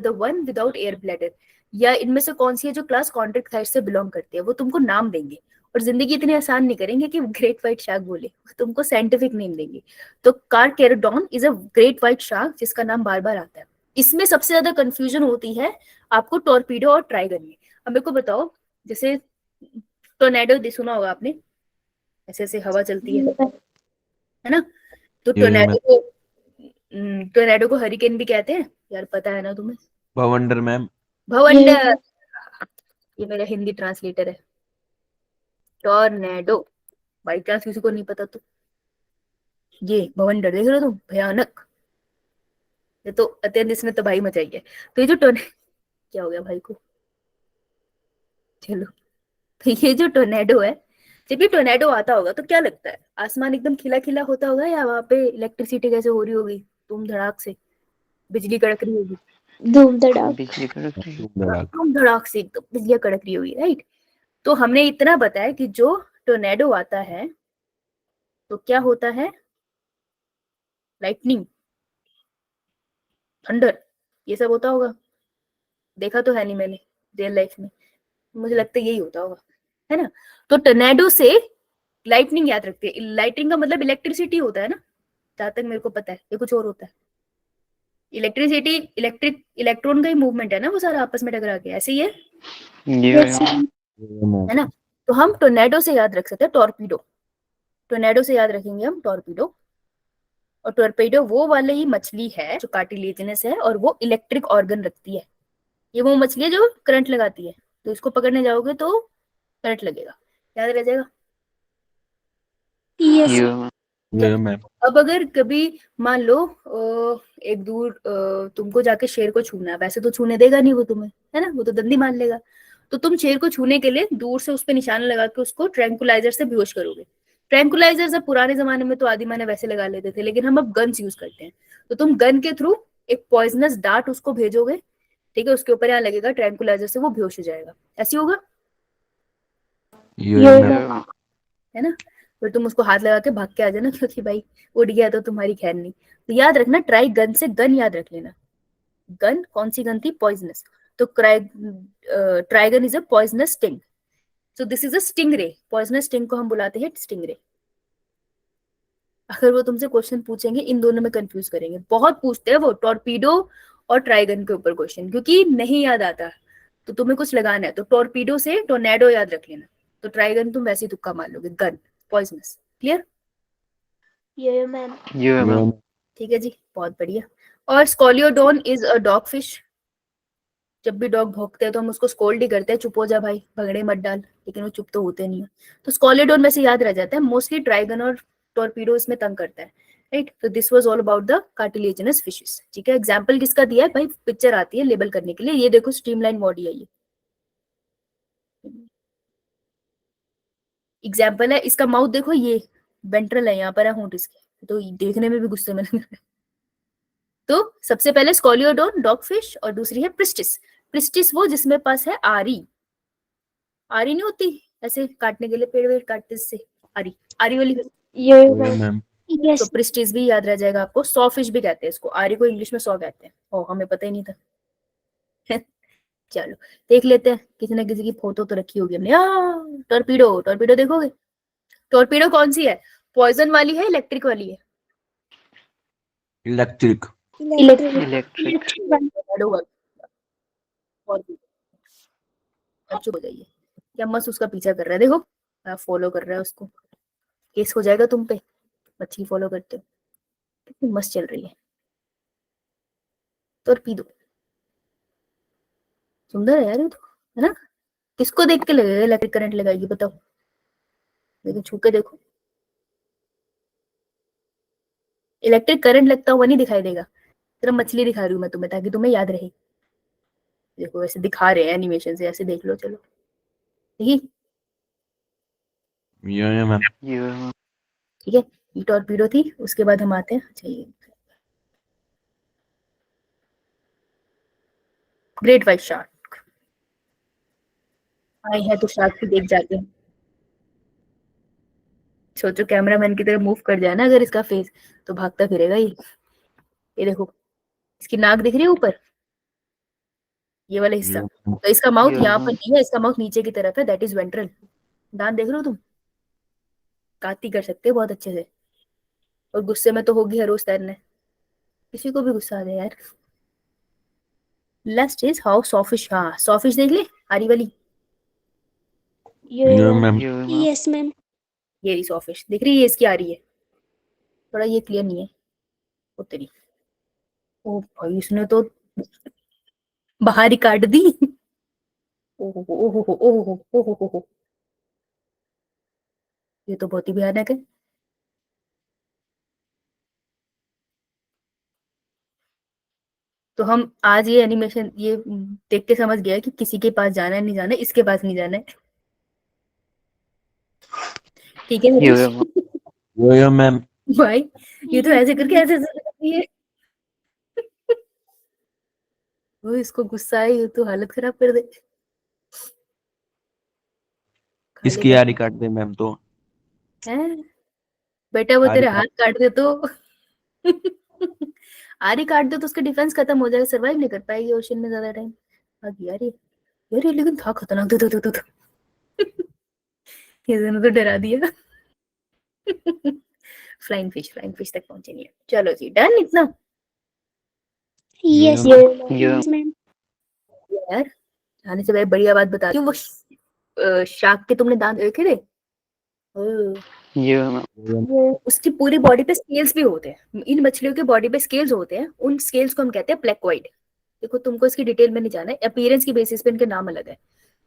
the one without air bladder, या इनमें से कौन सी है जो क्लास कॉन्ट्रिक्टाइस से बिलोंग करती है। वो तुमको नाम देंगे, और जिंदगी इतनी आसान नहीं करेंगे कि ग्रेट व्हाइट शार्क बोले, वो तुमको साइंटिफिक नेम देंगे। तो Carcharodon is a great white shark जिसका नाम बार बार आता है। इसमें सबसे ज्यादा कंफ्यूजन होती है आपको टॉर्पीडो और ट्राइगन में। अब मेरे को बताओ, जैसे टोर्नेडो सुना होगा आपने, ऐसे ऐसे हवा चलती है ना, तो टोर्नेडो को हरिकेन भी कहते हैं यार, पता है ना तुम्हें? भवंडर मैम। भवंडर, ये मेरा हिंदी ट्रांसलेटर है। टोर्नेडो, बाई चांस किसी को नहीं पता तो ये भवंडर देख रहे हो तुम, भयानक। ये तो अत्यंत इसने तबाही मचाई है। तो ये जो क्या हो गया भाई को? चलो, तो ये जो टोर्नेडो है, जब ये टोर्नेडो आता होगा तो क्या लगता है? आसमान एकदम खिला खिला होता होगा, या वहां पे इलेक्ट्रिसिटी कैसे हो रही होगी? धूम धड़ाक से बिजली कड़क रही होगी। धूम धड़ाक। बिजली कड़क रही है। धूम धड़ाक से एकदम बिजलियां कड़क रही होगी, राइट? तो हमने इतना बताया कि जो टोर्नेडो आता है तो क्या होता है? लाइटनिंग, थंडर, ये सब होता होगा। देखा तो है नहीं मैंने रियल लाइफ में, मुझे लगता है यही होता होगा, है ना? तो टोर्नेडो से लाइटनिंग याद रखते हैं। लाइटनिंग का मतलब इलेक्ट्रिसिटी होता है ना, जहां तक मेरे को पता है। ये कुछ और होता है। इलेक्ट्रिसिटी, इलेक्ट्रॉन का ही मूवमेंट है ना, वो सारा आपस में टकरा के, ऐसे ही है यो Yes, मैम। ma'am. है ना? तो हम टोर्नेडो से याद रख सकते हैं टॉर्पीडो। टोर्नेडो से याद रखेंगे हम टॉर्पीडो। और टॉर्पेडो वो वाले ही मछली है जो कार्टिलेजिनस है और वो इलेक्ट्रिक ऑर्गन रखती है। ये वो मछली है जो करंट लगाती है, तो इसको पकड़ने जाओगे तो करंट लगेगा, याद रह जाएगा। Yes. यो मैम। मैम। अब अगर कभी मान लो एक दूर तुमको जाके शेर को छूना है, वैसे तो छूने देगा नहीं वो तुम्हें, है ना, वो तो दंडी मान लेगा। तो तुम शेर को छूने के लिए दूर से उस पर निशाना लगा के उसको ट्रैंकुलाइजर से बेहोश करोगे। ट्रैंकुलाइजर जब पुराने जमाने में तो आदि माने वैसे लगा लेते थे, लेकिन हम अब गन्स यूज करते हैं। तो तुम गन के थ्रू एक पॉइजनस डार्ट उसको भेजोगे, ठीक है, उसके ऊपर यहाँ लगेगा ट्रैंकुलाइजर से, वो बेहोश हो जाएगा। ऐसे होगा, यो यो मैम। यो है ना? फिर तुम उसको हाथ लगा के भाग के आ जाना, क्योंकि भाई उड़ गया तो तुम्हारी खैर नहीं। तो याद रखना, ट्राई गन से गन याद रख लेना। गन कौन सी गन थी? पॉइजनस। तो Trygon is a poisonous sting, so this is a sting ray. Poisonous sting को हम बुलाते हैं स्टिंग रे। अगर वो तुमसे क्वेश्चन पूछेंगे, इन दोनों में कंफ्यूज करेंगे, बहुत पूछते हैं वो टॉर्पीडो और ट्राइगन के ऊपर क्वेश्चन, क्योंकि नहीं याद आता तो तुम्हें कुछ लगाना है। तो टॉर्पीडो से टोर्नेडो याद रख लेना, तो ट्राइगन तुम वैसे ही तुक्का मार लोगे। गन, poisonous, clear? Yo ma'am. Yo ma'am. ठीक है जी, बहुत बढ़िया। और Scoliodon is a dog fish. जब भी डॉग भौंकते हैं तो हम उसको स्कोल्ड ही करते हैं, चुप हो जा भाई, भगड़े मत डाल, लेकिन वो चुप तो होते नहीं है। तो स्कॉलियोडोन में से याद रह जाता है। मोस्टली ट्राइगन और टॉर्पीडो इसमें तंग करता है, राइट? तो this was all about the cartilaginous fishes, ठीक है। एग्जांपल किसका दिया है भाई? पिक्चर आती है लेबल करने के लिए, ये देखो स्ट्रीमलाइन बॉडी है, ये एग्जाम्पल है। इसका माउथ देखो, ये वेंट्रल है, यहाँ पर है होंठ इसके, तो देखने में भी गुस्से में लग रहा है। तो सबसे पहले स्कॉलियोडोन डॉग फिश, और दूसरी है प्रिस्टिस। प्रिस्टिस वो जिसमें पास है आरी। आरी नहीं होती ऐसे काटने के लिए, पेड़ वेड़ काटते से, आरी, आरी वाली Yo-yo Yo-yo man. Ma'am. Yes. तो प्रिस्टीज भी याद रह जाएगा आपको। सॉ फिश भी कहते हैं इसको, आरी को इंग्लिश में सॉ कहते हैं। ओ हमें पता ही नहीं था। चलो देख लेते हैं, किसी ना किसी की फोटो तो रखी होगी हमने। टॉर्पीडो, टॉर्पीडो देखोगे? टॉर्पीडो कौन सी है? पॉइजन वाली है, इलेक्ट्रिक वाली है? इलेक्ट्रिक। Electric. इलेक्ट्रिक। अब चुप हो जाइए, क्या मस्त उसका पीछा कर रहा है, देखो फॉलो कर रहा है उसको। केस हो जाएगा तुम पे, मच्छी फॉलो करते हो। कितनी मस्त चल रही है टॉर्पीडो, सुंदर है यार ये तो, है ना? किसको देख के लगेगा इलेक्ट्रिक करंट लगाएगी बताओ? लेकिन छू के देखो, इलेक्ट्रिक करंट लगता हुआ नहीं दिखाई देगा। सिर्फ मछली दिखा रही हूँ मैं तुम्हें ताकि तुम्हें याद रहे। देखो ऐसे दिखा रहे हैं एनिमेशन से, ऐसे देख लो। चलो देखिए, यो मैम। यो ठीक है, ये टॉर्पीडो थी। उसके बाद हम आते हैं, अच्छा ये ग्रेट व्हाइट शार्क। आए हैं तो शार्क भी देख जाते हैं। सोचो कैमरामैन की तरह मूव कर जाए ना अगर इसका फेस, तो भागता फिरेगा ये देखो, इसकी नाक दिख रही है ऊपर, ये वाला हिस्सा। तो इसका माउथ यहाँ पर नहीं है, इसका माउथ नीचे की तरफ है, दैट इज वेंट्रल। दांत देख रहे हो तुम? काती कर सकते हो बहुत अच्छे से। और गुस्से में तो होगी हर रोज तैरने, किसी को भी गुस्सा आ जाए यार। Last is how sawfish. हाँ सॉफिश देख ले, आरी वाली, यो Yo-yo man. मैम। यो Yes, ma'am. ये रही सॉफिश, दिख रही है? इसकी आ रही है, थोड़ा ये क्लियर नहीं है। ओ तेरी, ओ भाई इसने तो बाहर ही काट दी। ओहो ओहो ओहो ओहो ओहो, ये तो बहुत ही भयानक है। तो हम आज ये एनिमेशन ये देख के समझ गया कि किसी के पास जाना है नहीं जाना है, इसके पास नहीं जाना है। ठीक है यो यो मैम। भाई ये तो ऐसे करके ऐसे ऐसे करती है। वो इसको गुस्सा है, ये तो हालत खराब कर दे। खा इसकी लेगा। यारी काट दे मैम तो। हैं? बेटा वो तेरे आरी हाथ काट दे तो आरी काट दे तो उसका डिफेंस खत्म हो जाएगा, सरवाइव नहीं कर पाएगी ओशन में ज्यादा टाइम। यार ये लेकिन था खतरनाक। दो ये दोनों तो डरा दिया। फ्लाइंग फिश तक पहुंचे नहीं है। चलो जी डन इतना। Yes, यो यो yes, ma'am. यार आने से पहले बढ़िया बात बता क्यों, वो शार्क के तुमने दांत देखे थे? यो उसकी पूरी बॉडी पे स्केल्स भी होते हैं। इन मछलियों के बॉडी पे स्केल्स होते हैं, उन स्केल्स को हम कहते हैं प्लेकोइड। देखो तुमको इसकी डिटेल में नहीं जाना है, अपीयरेंस की बेसिस पे इनके नाम अलग है।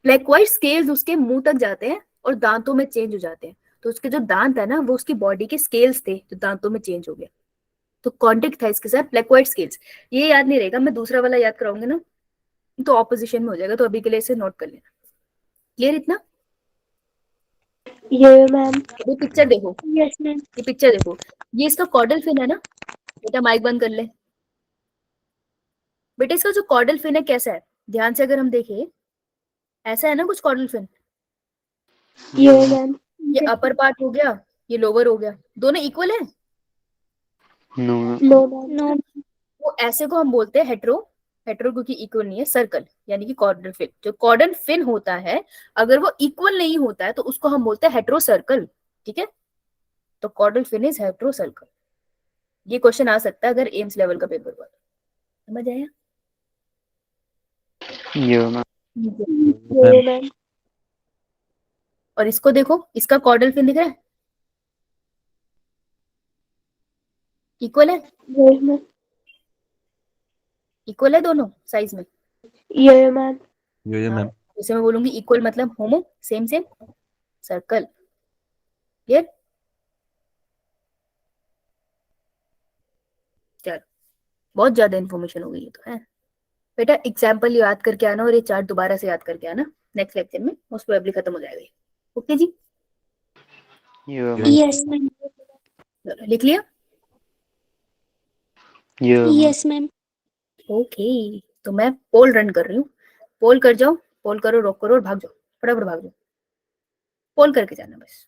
प्लेकोइड स्केल्स उसके मुंह तक जाते हैं और दांतों में चेंज हो जाते हैं। तो उसके जो दांत है ना वो उसकी बॉडी के स्केल्स थे जो दांतों में चेंज हो गए। तो कॉन्टेक्ट था इसके साथ प्लेकोइड स्केल्स। ये याद नहीं रहेगा, मैं दूसरा वाला याद कराऊंगी ना तो ऑपोजिशन में हो जाएगा, तो अभी के लिए इसे नोट कर लेना। क्लियर इतना? Yo-yo man. ये पिक्चर देखो, Yes, ma'am. ये पिक्चर देखो, ये इसका कॉर्डल फिन है ना। बेटा माइक बंद कर ले। बेटा इसका जो कॉर्डल फिन है कैसा है, ध्यान से अगर हम देखें, ऐसा है ना कुछ कॉर्डल फिन। Yo-yo man. ये अपर पार्ट हो गया, ये लोअर हो गया, दोनों इक्वल है। No No man. No. वो ऐसे को हम बोलते हैं हेट्रो। हेट्रो क्योंकि इक्वल नहीं है, सर्कल यानी कि कॉर्डल फिन। जो कॉर्डल फिन होता है अगर वो इक्वल नहीं होता है तो उसको हम बोलते हैं हेट्रो सर्कल। ठीक है, तो caudal fin is heterocercal. ये क्वेश्चन आ सकता है अगर एम्स लेवल का पेपर हुआ। समझ आया? यो Yo-yo man. और इसको देखो, इसका कॉर्डल फिन दिख रहा है, इक्वल है। Yo-yo man. इक्वल है दोनों साइज में। Yo-yo man. यो मैम। जैसे मैं बोलूंगी इक्वल मतलब होमो, सेम सेम, सर्कल। क्लियर? चलो बहुत ज्यादा इन्फॉर्मेशन हो गई है तो है। बेटा एग्जाम्पल याद करके आना और ये चार्ट दोबारा से याद करके आना, नेक्स्ट लेक्चर में मोस्ट प्रोबेबली खत्म हो जाएगा। ओके जी, यो Yes, ma'am. चलो लिख लिया? यो Yes, ma'am. ओके, तो मैं पोल रन कर रही हूँ। पोल कर जाओ, पोल करो, रॉक करो और भाग जाओ, फटाफट भाग जाओ। पोल करके जाना बस।